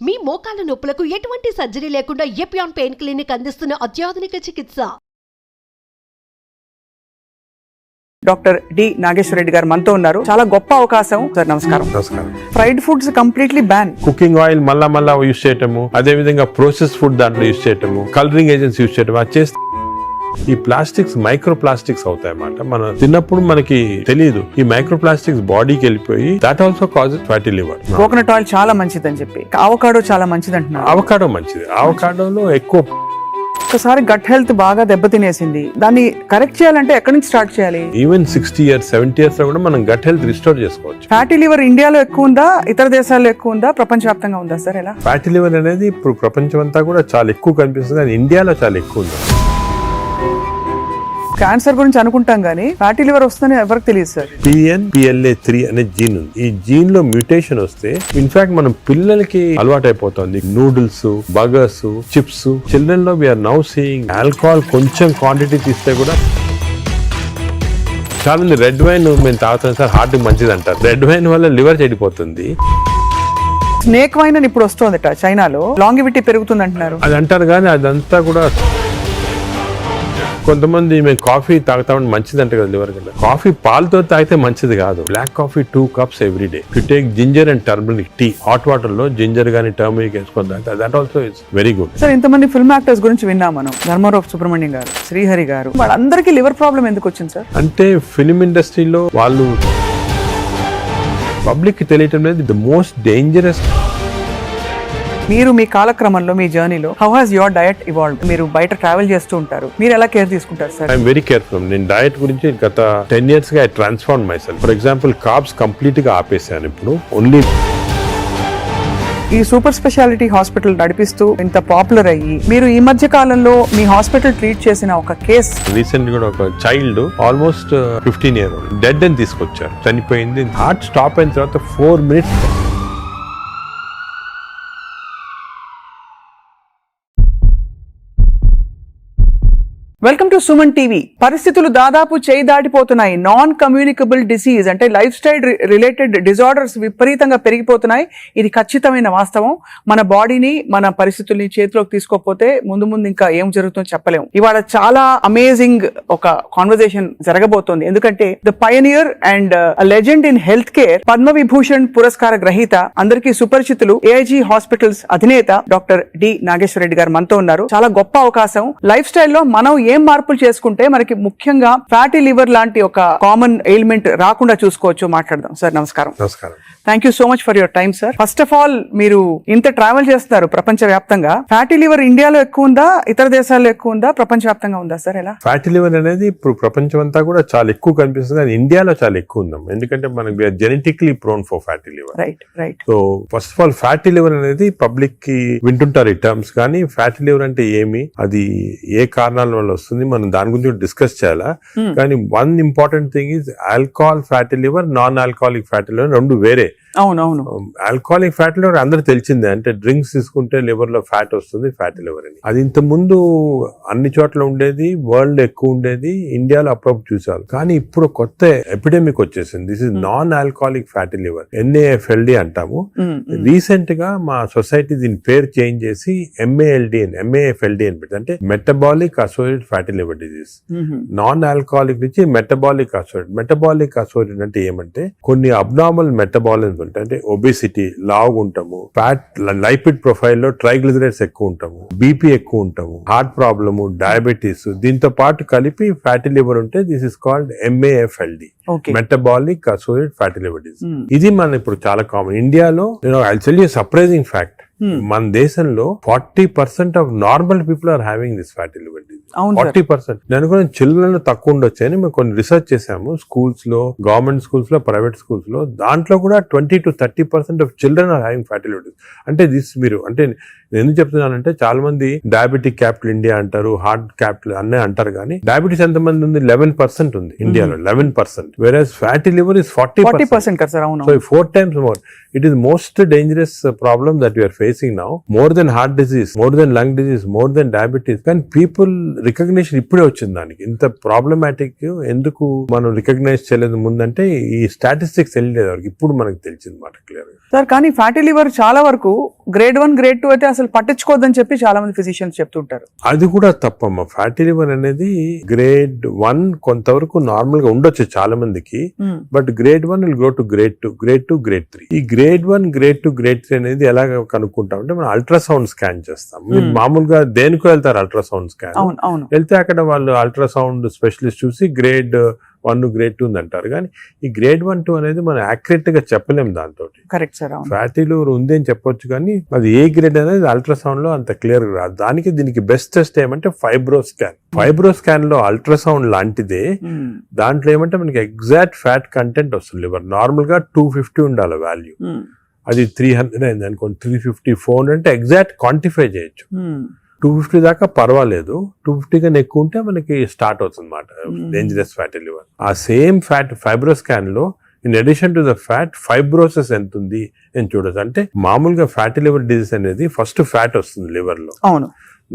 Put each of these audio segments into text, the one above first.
మీ మోకాల నొప్పులకు ఎటువంటి సర్జరీ లేకుండా ఎపియాన్ పెయిన్ క్లినిక్ అందిస్తున్న అత్యాధునిక చికిత్స. డాక్టర్ డి నాగేశ్వర రెడ్డి గారు మనతో ఉన్నారు. చాలా గొప్ప అవకాశం సార్. నమస్కారం. నమస్కారం. Fried foods completely ban. Cooking oil మళ్ళా యూజ్ చేయటము, అదే విధంగా ప్రాసెస్ ఫుడ్ దాంట్లో యూజ్ చేయటము, కలరింగ్ ఏజెంట్స్ యూజ్ చేయటం, అది చేస్తే ఈ ప్లాస్టిక్స్ మైక్రో ప్లాస్టిక్స్ అవుతాయి అన్నమాట. మనం తిన్నప్పుడు మనకి తెలియదు, ఈ మైక్రో ప్లాస్టిక్స్ బాడీకి వెళ్ళిపోయి that also causes fatty liver. Coconut oil చాలా మంచిదని చెప్పి, అవకాడో చాలా మంచిది అంటున్నారు. అవకాడో మంచిది. అవకాడోలో ఎక్కువ ఒకసారి గట్ హెల్త్ బాగా దెబ్బతినేసింది, దాన్ని కరెక్ట్ చేయాలంటే ఎక్కడి నుంచి స్టార్ట్ చేయాలి? ఈవెన్ 60 years 70 years లో కూడా మనం గట్ హెల్త్ రిస్టోర్ చేసుకోవచ్చు. ఫ్యాటీ లివర్ ఇండియాలో ఎక్కువ ఉందా, ఇతర దేశాల్లో ఎక్కువ ఉందా, ప్రపంచవ్యాప్తంగా ఉందా సార్? ఎలా? ఫ్యాటీ లివర్ అనేది ఇప్పుడు ప్రపంచం అంతా కూడా చాలా ఎక్కువ కనిపిస్తుంది, కానీ ఇండియాలో చాలా ఎక్కువ ఉంది. క్యాన్సర్ గురించి అనుకుంటాం కానీ ఫ్యాటీ లివర్ వస్తుందని ఎవరికి తెలియదు సార్. PNPLA3 అనే జీన్ ఉంది. ఈ జీన్ లో మ్యూటేషన్ వస్తే ఇన్ఫాక్ట్ మనం పిల్లలకి అలవాటు అయిపోతుంది నూడిల్స్, బర్గర్స్, చిప్స్. చిల్డ్రన్ లో వీఆర్ నౌ సీయింగ్ ఆల్కహాల్ కొంచెం క్వాంటిటీ తీస్తే కూడా చాలా మంది రెడ్ వైన్ మేము తాగుతాం సార్, హార్ట్ మంచిది అంటారు. రెడ్ వైన్ వల్ల లివర్ చెడిపోతుంది. స్నేక్ వైన్ అని ఇప్పుడు వస్తుందట చైనాలో, లాంగివిటీ పెరుగుతుంది అంటున్నారు. అది అంటారు కానీ అదంతా కూడా కొంతమంది మేము కాఫీ తాగుతామని మంచిది అంటే కదా లివర్ కింద. కాఫీ పాలతో తాగితే మంచిది కాదు. Black coffee 2 cups every day. You take ginger and turmeric tea, hot water లో జింజర్ గానీ టర్మరిక్ వేసుకొని తాగితే that also it's very good. Sir, ఇంతమంది ఫిల్మ్ యాక్టర్స్ గురించి విన్నాం మనం, ధర్మారావు సుబ్రహ్మణ్యం గారు, శ్రీహరి గారు, వాళ్ళందరికీ లివర్ ప్రాబ్లం ఎందుకు వచ్చింది సార్? అంటే ఫిల్మ్ ఇండస్ట్రీలో వాళ్ళు పబ్లిక్ కి తెలియటం లేదు. The most dangerous. మీరు మీ కాలక్రమంలో, మీ జర్నీలో how has your diet evolved? మీరు బయట ట్రావెల్ చేస్తూ ఉంటారు, మీరు ఎలా కేర్ తీసుకుంటారు సార్? I'm very careful. నేను డయట్ గురించి గత 10 years గా I transform my self. For example carbs complete గా ఆపేసాను. ఇప్పుడు ఓన్లీ ఈ సూపర్ స్పెషాలిటీ హాస్పిటల్ నడిపిస్తూ ఇంత పాపులర్ అయ్యి, మీరు ఈ మధ్య కాలంలో మీ హాస్పిటల్ ట్రీట్ చేసిన ఒక కేస్, రీసెంట్ గా ఒక చైల్డ్ ఆల్మోస్ట్ 15 years డెడ్ అని తీసుకొచ్చారు, చనిపోయింది. హార్ట్ స్టాప్ అయిన తర్వాత 4 minutes. Welcome to Suman TV. పరిస్థితులు దాదాపు చేయి దాటిపోతున్నాయి. నాన్ కమ్యూనికబుల్ డిసీజ్ అంటే లైఫ్ స్టైల్ రిలేటెడ్ డిజార్డర్స్ విపరీతంగా పెరిగిపోతున్నాయి. ఇది ఖచ్చితమైన వాస్తవం. మన బాడీని, మన పరిస్థితుల్ని చేతిలోకి తీసుకోకపోతే ముందు ఇంకా ఏం జరుగుతుందో చెప్పలేము. ఇవాళ చాలా అమేజింగ్ ఒక కాన్వర్సేషన్ జరగబోతోంది. ఎందుకంటే the pioneer and legend in health care, Padma Vibhushan పురస్కార గ్రహీత, అందరికీ సుపరిచితులు, ఏఐజీ హాస్పిటల్స్ అధినేత డాక్టర్ డి నాగేశ్వర రెడ్డి గారు మనతో ఉన్నారు. చాలా గొప్ప అవకాశం. లైఫ్ స్టైల్లో మనం ఏం మార్పులు చేసుకుంటే మనకి ముఖ్యంగా ఫ్యాటీ లివర్ లాంటి ఒక కామన్ ఎయిల్మెంట్ రాకుండా చూసుకోవచ్చు, మాట్లాడదాం. సార్ నమస్కారం. నమస్కారం. Thank you so much for your time sir. First of all, మీరు ఇంత ట్రావెల్ చేస్తున్నారు ప్రపంచ వ్యాప్తంగా. ఫ్యాటీ లివర్ ఇండియాలో ఎక్కువ ఉందా, ఇతర దేశాల్లో ఎక్కువ ఉందా, ప్రపంచ వ్యాప్తంగా ఉందా సార్? ఎలా? ఫ్యాటీ లివర్ అనేది ఇప్పుడు ప్రపంచం అంతా కూడా చాలా ఎక్కువ కనిపిస్తుంది, కానీ ఇండియాలో చాలా ఎక్కువ ఉందాం. ఎందుకంటే మనకి genetically prone for fatty liver. Right. So first of all fatty liver అనేది పబ్లిక్ కి వింటుంటారు ఈ టర్మ్స్, కానీ ఫ్యాటీ లివర్ అంటే ఏమి, అది ఏ కారణాల వల్ల వస్తుంది, మనం దాని గురించి డిస్కస్ చేయాలా. కానీ one important thing is alcohol fatty liver, non alcoholic fatty liver రెండు వేరే. అవునవును. ఆల్కహాలిక్ ఫ్యాటీ లివర్ అందరూ తెలిసిందే, అంటే డ్రింక్స్ తీసుకుంటే లివర్ లో ఫ్యాట్ వస్తుంది, ఫ్యాటీ లివర్ అని. అది ఇంత ముందు అన్ని చోట్ల ఉండేది, వరల్డ్ ఎక్కువ ఉండేది, ఇండియాలో అప్పుడప్పుడు చూసారు. కానీ ఇప్పుడు కొత్త ఎపిడెమిక్ వచ్చేసింది. This is non alcoholic fatty liver, NAFLD అంటాము. రీసెంట్ గా మా సొసైటీ దీని పేరు చేంజ్ చేసి MAFLD అని పెట్టి, అంటే metabolic associated fatty liver disease. Non alcoholic నుంచి మెటబాలిక్ అసోసియేటెడ్. మెటబాలిక్ అసోసియేటెడ్ అంటే ఏమంటే కొన్ని అబ్నార్మల్ మెటబాలిజం ఉంటాయి, అంటే ఒబేసిటీ, లావుగా ఉంటాము, ఫ్యాట్, లైపిడ్ ప్రొఫైల్ లో ట్రైగ్లిజరైడ్స్ ఎక్కువ ఉంటాము, బీపీ ఎక్కువ ఉంటాము, హార్ట్ ప్రాబ్లము, డయాబెటీస్, దీంతో పాటు కలిపి ఫ్యాటీ లివర్ ఉంటే this is called MAFLD, metabolic associated fatty liver disease. ఇది మన ఇప్పుడు చాలా కామన్. ఇండియాలో I tell you surprising fact, మన దేశంలో 40% of normal people are having this fatty liver disease. 40%. నేను కూడా చిల్డ్రన్ లో తక్కువ ఉండొచ్చు అని మేము కొన్ని రీసెర్చ్ చేసాము. స్కూల్స్ లో, గవర్నమెంట్ స్కూల్స్ లో, ప్రైవేట్ స్కూల్స్ లో, దాంట్లో కూడా 20 to 30% of children are having fatty liver disease. అంటే దిస్ మీరు, అంటే నేను ఎందుకు చెప్తున్నానంటే చాలా మంది డయాబెటిక్ క్యాపిటల్ ఇండియా అంటారు, హార్ట్ క్యాపిటల్ అన్నీ అంటారు, కానీ డయాబెటీస్ ఎంతమంది ఉంది? 11% ఉంది ఇండియాలో, 11%. వెరాజ్ fatty liver is 40%. So 4 times more. It is most dangerous problem that we are facing now, more than heart disease, more than lung disease, more than diabetes. When people recognition ఇప్పుడే వచ్చింది దానికి. ఇంత problematic ఎందుకు మనం recognise చేయలేదు ముందంటే ఈ statistics తెలియలేదు వరకు, ఇప్పుడు మనకు తెలిసింది మాట క్లియర్ గా. సార్ కానీ ఫ్యాటీ లివర్ చాలా వరకు గ్రేడ్ 1 గ్రేడ్ 2 అయితే అసలు పట్టించుకోవద్దని చెప్పి చాలా మంది ఫిజిషియన్స్ చెప్తుంటారు. అది కూడా తప్పమ్మా. ఫ్యాటీ లివర్ అనేది గ్రేడ్ 1 కొంతవరకు నార్మల్ గా ఉండొచ్చు చాలా మందికి, but grade 1 will go to grade 2, grade 2, grade 3. ఈ గ్రేడ్ 1, గ్రేడ్ 2, గ్రేడ్ 3 అనేది ఎలా కనుక్కుంటాం అంటే మనం అల్ట్రాసౌండ్ స్కాన్ చేస్తాం. మీరు మామూలుగా దేనికో వెళ్తారు అల్ట్రాసౌండ్ స్కాన్, వెళ్తే అక్కడ వాళ్ళు అల్ట్రాసౌండ్ స్పెషలిస్ట్ చూసి గ్రేడ్ 1, గ్రేడ్ 2 అంటారు. కానీ ఈ గ్రేడ్ 1, 2 అనేది మనం యాక్యురేట్ గా చెప్పలేము దాంతో. Correct sir. ఫ్యాటీ లివర్ ఉంది అని చెప్పొచ్చు కానీ అది ఏ గ్రేడ్ అనేది అల్ట్రాసౌండ్ లో అంత క్లియర్ గా రాదు. దానికి దీనికి బెస్ట్ టెస్ట్ ఏమంటే ఫైబ్రో స్కాన్. ఫైబ్రో స్కాన్ లో అల్ట్రాసౌండ్ లాంటిదే, దాంట్లో ఏమంటే మనకి ఎగ్జాక్ట్ ఫ్యాట్ కంటెంట్ వస్తుంది. లివర్ నార్మల్ గా 250 ఉండాలి వాల్యూ, అది 300 అయింది అనుకోండి, 350, 400 అంటే ఎగ్జాక్ట్ క్వాంటిఫై చేయొచ్చు. 250 దాకా పర్వాలేదు, 250 కన్నా ఎక్కువ ఉంటే మనకి స్టార్ట్ అవుతుంది అన్నమాట డేంజరస్ ఫ్యాటీ లివర్. ఆ సేమ్ ఫ్యాట్ ఫైబ్రో స్కాన్ లో in addition to the fat fibrosis ఎంత ఉంది అని చూడొచ్చు. అంటే మామూలుగా ఫ్యాటీ లివర్ డిజీజ్ అనేది ఫస్ట్ ఫ్యాట్ వస్తుంది లివర్ లో. అవును,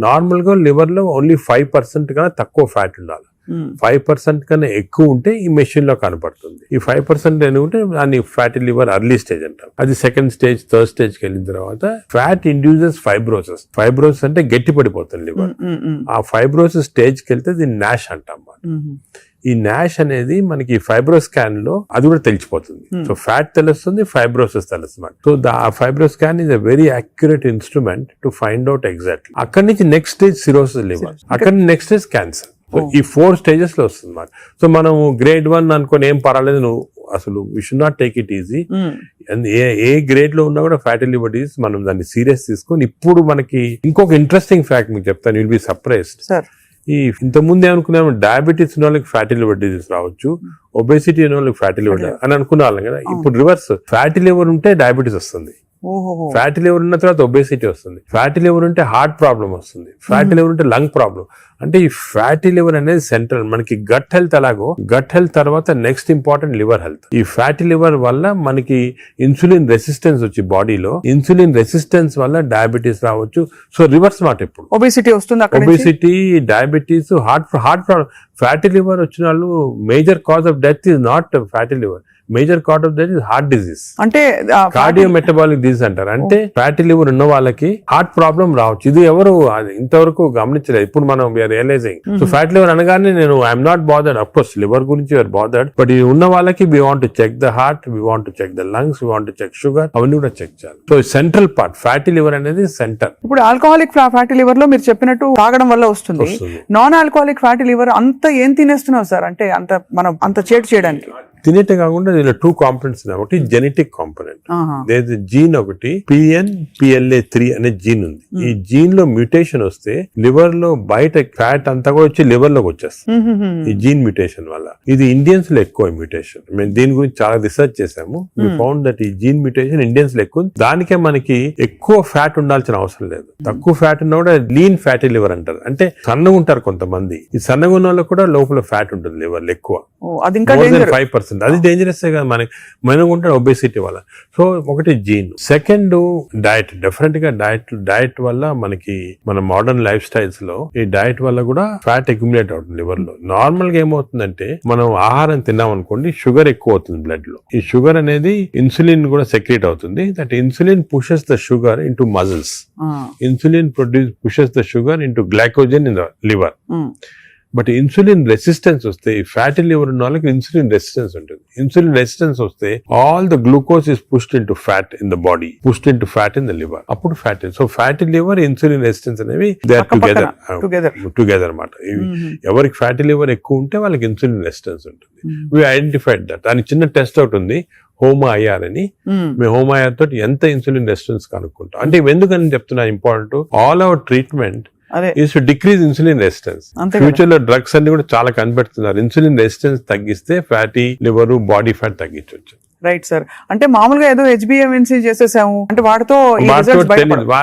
నార్మల్ గా లివర్ లో ఓన్లీ 5% కన్నా తక్కువ ఫ్యాట్ ఉండాలి. 5% కన్నా ఎక్కువ ఉంటే ఈ మెషిన్ లో కనపడుతుంది. ఈ 5% ఉంటే దాన్ని ఫ్యాటీ లివర్ అర్లీ స్టేజ్ అంటాం. అది సెకండ్ స్టేజ్, థర్డ్ స్టేజ్ కి వెళ్ళిన తర్వాత ఫ్యాట్ ఇండ్యూసెస్ ఫైబ్రోసిస్. ఫైబ్రోసిస్ అంటే గట్టి పడిపోతుంది లివర్. ఆ ఫైబ్రోసిస్ స్టేజ్ కి వెళ్తే దీన్ని నాష్ అంటాం. ఈ నాష్ అనేది మనకి ఫైబ్రో స్కాన్ లో అది కూడా తెలిసిపోతుంది. సో ఫ్యాట్ తెలుస్తుంది, ఫైబ్రోసిస్ తెలుస్తుంది. సో ఆ fibro scan is a very accurate instrument to find out exactly. అక్కడి నుంచి నెక్స్ట్ స్టేజ్ సిరోసిస్ లివర్, అక్కడి నుంచి నెక్స్ట్ స్టేజ్ క్యాన్సర్. సో ఈ 4 స్టేజెస్ లో వస్తుంది అన్నమాట. సో మనం గ్రేడ్ 1 అనుకుని ఏం పర్వాలేదు, నువ్వు అసలు we should not take it easy. ఏ గ్రేడ్ లో ఉన్నా కూడా ఫ్యాటీ లివర్ డిసీజ్ మనం దాన్ని సీరియస్ తీసుకొని, ఇప్పుడు మనకి ఇంకొక ఇంట్రెస్టింగ్ ఫ్యాక్ట్ మీకు చెప్తాను, విల్ బి సర్ప్రైజ్డ్. ఈ ఇంతకుముందు ఏమనుకున్నాము, డయాబెటీస్ ఉన్న వాళ్ళకి ఫ్యాటీ లివర్ డిసీజ్ రావచ్చు, ఒబేసిటీ ఉన్న వాళ్ళకి ఫ్యాటీ లివర్ అని అనుకునే వాళ్ళం కదా. ఇప్పుడు రివర్స్, ఫ్యాటీ లివర్ ఉంటే డయాబెటీస్ వస్తుంది, ఫ్యాటీ లివర్ ఉన్న తర్వాత ఒబేసిటీ వస్తుంది, ఫ్యాటీ లివర్ ఉంటే హార్ట్ ప్రాబ్లం వస్తుంది, ఫ్యాటీ లివర్ ఉంటే లంగ్ ప్రాబ్లం. అంటే ఈ ఫ్యాటీ లివర్ అనేది సెంట్రల్. మనకి గట్ హెల్త్ ఎలాగో, గట్ హెల్త్ తర్వాత నెక్స్ట్ ఇంపార్టెంట్ లివర్ హెల్త్. ఈ ఫ్యాటీ లివర్ వల్ల మనకి ఇన్సులిన్ రెసిస్టెన్స్ వచ్చి బాడీలో, ఇన్సులిన్ రెసిస్టెన్స్ వల్ల డయాబెటీస్ రావచ్చు. సో రివర్స్ మాట, ఇప్పుడు ఒబేసిటీ వస్తుంది, obesity, diabetes, heart problem. Fatty liver వచ్చిన వాళ్ళు major cause of death is not fatty liver, major cause of that is heart disease. అంటే కార్డియో మెటబాలిక్ డిజీజ్ అంటారు. అంటే ఫ్యాటీ లివర్ ఉన్న వాళ్ళకి హార్ట్ ప్రాబ్లం రావచ్చు. ఇది ఎవరు ఇంతవరకు గమనించలేదు. ఇప్పుడు మనం we are realising. So fatty liver అనగానే నేను I'm not bothered, of course liver గురించి వీఆర్ బాదర్డ్, బట్ ఇది ఉన్న వాళ్ళకి we want to check the heart, we want to check the lungs, we want to check sugar, అవన్నీ కూడా check చేయాలి. So central part fatty liver అనేది centre. ఇప్పుడు alcoholic fatty liver లో మీరు చెప్పినట్టు తాగడం వల్ల వస్తుంది. నాన్ ఆల్కహాలిక్ ఫ్యాటీ లివర్ అంత ఏం తినేస్తున్నావు సార్? అంటే అంత చేటు చేయడానికి తినేటే కాకుండా దీనిలో 2 కాంపోనెంట్స్ ఉన్నాయి. ఒకటి జెనెటిక్ కాంపోనెంట్, జీన్ ఒకటి PNPLA3 అనే జీన్ ఉంది. ఈ జీన్ లో మ్యూటేషన్ వస్తే లివర్ లో బయట ఫ్యాట్ అంతా కూడా వచ్చి లివర్ లోకి వచ్చేస్తుంది ఈ జీన్ మ్యూటేషన్ వల్ల. ఇది ఇండియన్స్ లో ఎక్కువ మ్యూటేషన్. మేము దీని గురించి చాలా రీసెర్చ్ చేసాము. వి ఫౌండ్ దట్ ఈ జీన్ మ్యూటేషన్ ఇండియన్స్ లో ఎక్కువ. దానికే మనకి ఎక్కువ ఫ్యాట్ ఉండాల్సిన అవసరం లేదు. తక్కువ ఫ్యాట్ ఉన్నా కూడా లీన్ ఫ్యాటీ లివర్ అంటారు. అంటే సన్నగా ఉంటారు కొంతమంది. ఈ సన్నగా ఉన్న వాళ్ళకి కూడా లోపల ఫ్యాట్ ఉంటుంది లివర్ లో ఎక్కువ, 5%. అది డేంజరస్ కదా మనం ఉంటాడు ఒబేసిటీ వల్ల. సో ఒకటి జీన్. Second diet. డెఫినెట్ గా డైట్ వల్ల మనకి మన మోడర్న్ లైఫ్ స్టైల్స్ లో ఈ డైట్ వల్ల కూడా ఫ్యాట్ అక్యుములేట్ అవుతుంది లివర్ లో. నార్మల్ గా ఏమవుతుందంటే మనం ఆహారం తిన్నాం అనుకోండి, షుగర్ ఎక్కువ అవుతుంది బ్లడ్ లో. ఈ షుగర్ అనేది ఇన్సులిన్ కూడా సెక్రేట్ అవుతుంది. That insulin pushes the sugar into muscles. Insulin pushes the sugar into glycogen in the liver. But insulin resistance వస్తే, ఈ ఫ్యాటీ లివర్ ఉన్న వాళ్ళకి ఇన్సులిన్ రెసిస్టెన్స్ ఉంటుంది. ఇన్సులిన్ రెసిస్టెన్స్ వస్తే all the glucose is pushed into fat in the body, pushed into fat in the liver. అప్పుడు fatty. So fatty liver, insulin resistance అనేవి they are together అన్నమాట. ఎవరికి fatty liver ఎక్కువ ఉంటే వాళ్ళకి insulin resistance ఉంటుంది. We identified that. దానికి చిన్న టెస్ట్ అవుట్ ఉంది, HOMA-IR అని. మేము HOMA-IR తోటి ఎంత ఇన్సులిన్ రెసిస్టెన్స్ కనుక్కుంటాం. అంటే ఎందుకని చెప్తున్నా important, all our treatment is to decrease insulin resistance. Future లో డ్రగ్స్ అన్ని కూడా చాలా కనిపెడుతున్నారు. ఇన్సులిన్ రెసిస్టెన్స్ తగ్గిస్తే ఫ్యాటీ లివర్, బాడీ ఫ్యాట్ తగ్గించవచ్చు. Right sir. అంటే మామూలుగా ఏదో HbA1c చేసేసాము అంటే వాటితో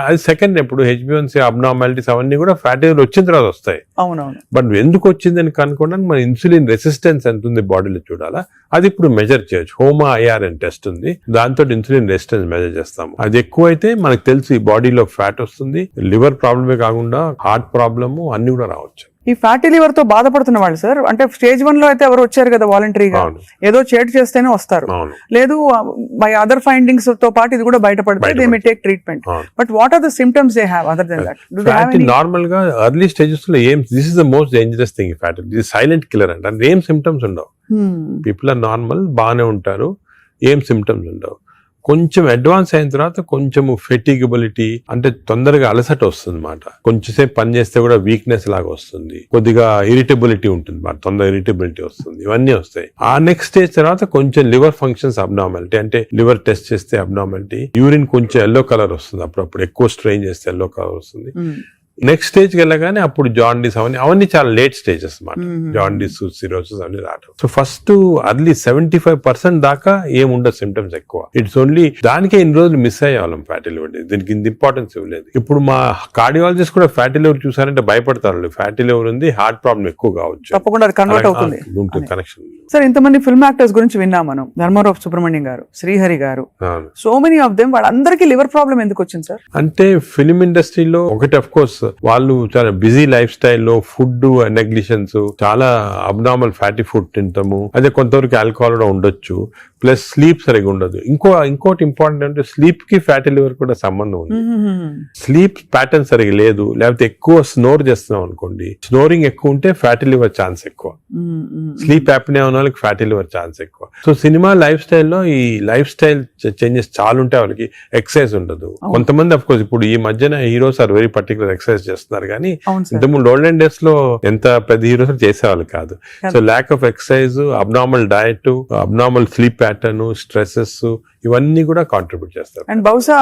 అది సెకండ్. ఇప్పుడు HbA1c అబ్నార్మాలిటీస్ అవన్నీ కూడా ఫ్యాటీ లివర్ వచ్చిన తర్వాత వస్తాయి. అవునవును. బట్ ఎందుకు వచ్చిందని కనుక్కోవడానికి మన ఇన్సులిన్ రెసిస్టెన్స్ ఎంత ఉంది బాడీలో చూడాలా. అది ఇప్పుడు మెజర్ చేయొచ్చు. HOMA-IR అని టెస్ట్ ఉంది, దాంతో ఇన్సులిన్ రెసిస్టెన్స్ మెజర్ చేస్తాము. అది ఎక్కువ అయితే మనకు తెలుసు ఈ బాడీలో ఫ్యాట్ వస్తుంది. లివర్ ప్రాబ్లమే కాకుండా హార్ట్ ప్రాబ్లము అన్ని కూడా రావచ్చు. ఈ ఫ్యాటీ లివర్ తో బాధపడుతున్న వాళ్ళు సార్, అంటే స్టేజ్ 1 లో అయితే ఎవరు వచ్చారు కదా వాలంటరీగా, అవును. ఏదో చేటు చేస్తేనే వస్తారు, అవును. లేదు బై అదర్ ఫైండింగ్స్ తో పాటు ఇది కూడా బయటపడితే దే మే టేక్ ట్రీట్మెంట్. అవును. But what are the symptoms they have other than that? Do they have any? Normal గా ఎర్లీ స్టేజెస్ లో ఏం, this is the most dangerous thing fatty, this silent killer అంటే ఏం symptoms ఉండవు. People are normal, బాగానే ఉంటారు, ఏం symptoms ఉండవు. కొంచెం అడ్వాన్స్ అయిన తర్వాత కొంచెం ఫెటిగబిలిటీ అంటే తొందరగా అలసట వస్తుంది అన్నమాట. కొంచెంసేపు పని చేస్తే కూడా వీక్నెస్ లాగా వస్తుంది, కొద్దిగా ఇరిటబిలిటీ ఉంటుంది, తొందరగా ఇరిటబిలిటీ వస్తుంది, ఇవన్నీ వస్తాయి. ఆ నెక్స్ట్ స్టేజ్ తర్వాత కొంచెం లివర్ ఫంక్షన్స్ అబ్నార్మాలిటీ, అంటే లివర్ టెస్ట్ చేస్తే అబ్నార్మాలిటీ, యూరిన్ కొంచెం ఎల్లో కలర్ వస్తుంది, అప్పుడప్పుడు ఎక్కువ స్ట్రెయిన్ చేస్తే ఎల్లో కలర్ వస్తుంది. నెక్స్ట్ స్టేజ్కి వెళ్ళగానే అప్పుడు జాండీస్ అవన్నీ చాలా లేట్ స్టేజెస్ అన్నమాట. జాండీస్, సిరోసిస్ అవన్నీ రావడం. సో ఫస్ట్ అర్లీ 75% దాకా ఏముండదు సిమ్టమ్స్ ఎక్కువ. ఇట్స్ ఓన్లీ దానికే ఇన్ని రోజులు మిస్ అయ్యేవాళ్ళం ఫ్యాటీ లివర్, దీనికి ఇంత ఇంపార్టెన్స్ ఇవ్వలేదు. ఇప్పుడు మా కార్డియాలజిస్ట్ కూడా ఫ్యాటీ లివర్ చూసారంటే భయపడతారు, ఫ్యాటీ లివర్ ఉంది, హార్ట్ ప్రాబ్లం ఎక్కువ కావచ్చు, తప్పకుండా అది కన్వర్ట్ అవుతుంది. కనెక్షన్. సార్ ఇంతమంది ఫిల్మ్ యాక్టర్స్ గురించి విన్నాం మనం, ధర్మారావు సుబ్రహ్మణ్యం గారు, శ్రీహరి గారు, సో మెనీ ఆఫ్ దెమ్, వాళ్ళందరికీ లివర్ ప్రాబ్లం ఎందుకు వచ్చింది సార్? అంటే ఫిలిం ఇండస్ట్రీలో ఒకటి అఫ్ కోర్స్ వాళ్ళు చాలా బిజీ లైఫ్ స్టైల్లో ఫుడ్ నెగ్లిజెన్స్, చాలా అబ్నార్మల్ ఫ్యాటీ ఫుడ్ తింటాము, అదే కొంతవరకు ఆల్కహాల్ కూడా ఉండొచ్చు, ప్లస్ స్లీప్ సరిగా ఉండదు. ఇంకోటి ఇంపార్టెంట్ అంటే స్లీప్ కి ఫ్యాటీ లివర్ కూడా సంబంధం ఉంది. స్లీప్ ప్యాటర్న్ సరిగా లేదు, లేకపోతే ఎక్కువ స్నోర్ చేస్తున్నాం అనుకోండి, స్నోరింగ్ ఎక్కువ ఉంటే ఫ్యాటీ లివర్ ఛాన్స్ ఎక్కువ, స్లీప్ యాప్నియా ఉన్న వాళ్ళకి ఫ్యాటీ లివర్ ఛాన్స్ ఎక్కువ. సో సినిమా లైఫ్ స్టైల్లో ఈ లైఫ్ స్టైల్ చేంజెస్ చాలా ఉంటాయి, వాళ్ళకి ఎక్సర్సైజ్ ఉండదు. కొంతమంది అఫ్ కోర్స్ ఇప్పుడు ఈ మధ్యన heroes are very particular exercise చేస్తున్నారు, కానీ ఇంతకుముందు ఓల్డెన్ డేస్ లో ఎంత పెద్ద హీరోస్ చేసేవాళ్ళు కాదు. So lack of exercise, abnormal diet, abnormal sleep pattern, stresses, ఇవన్నీ కూడా కాంట్రిబ్యూట్ చేస్తారు. అండ్ బహుశా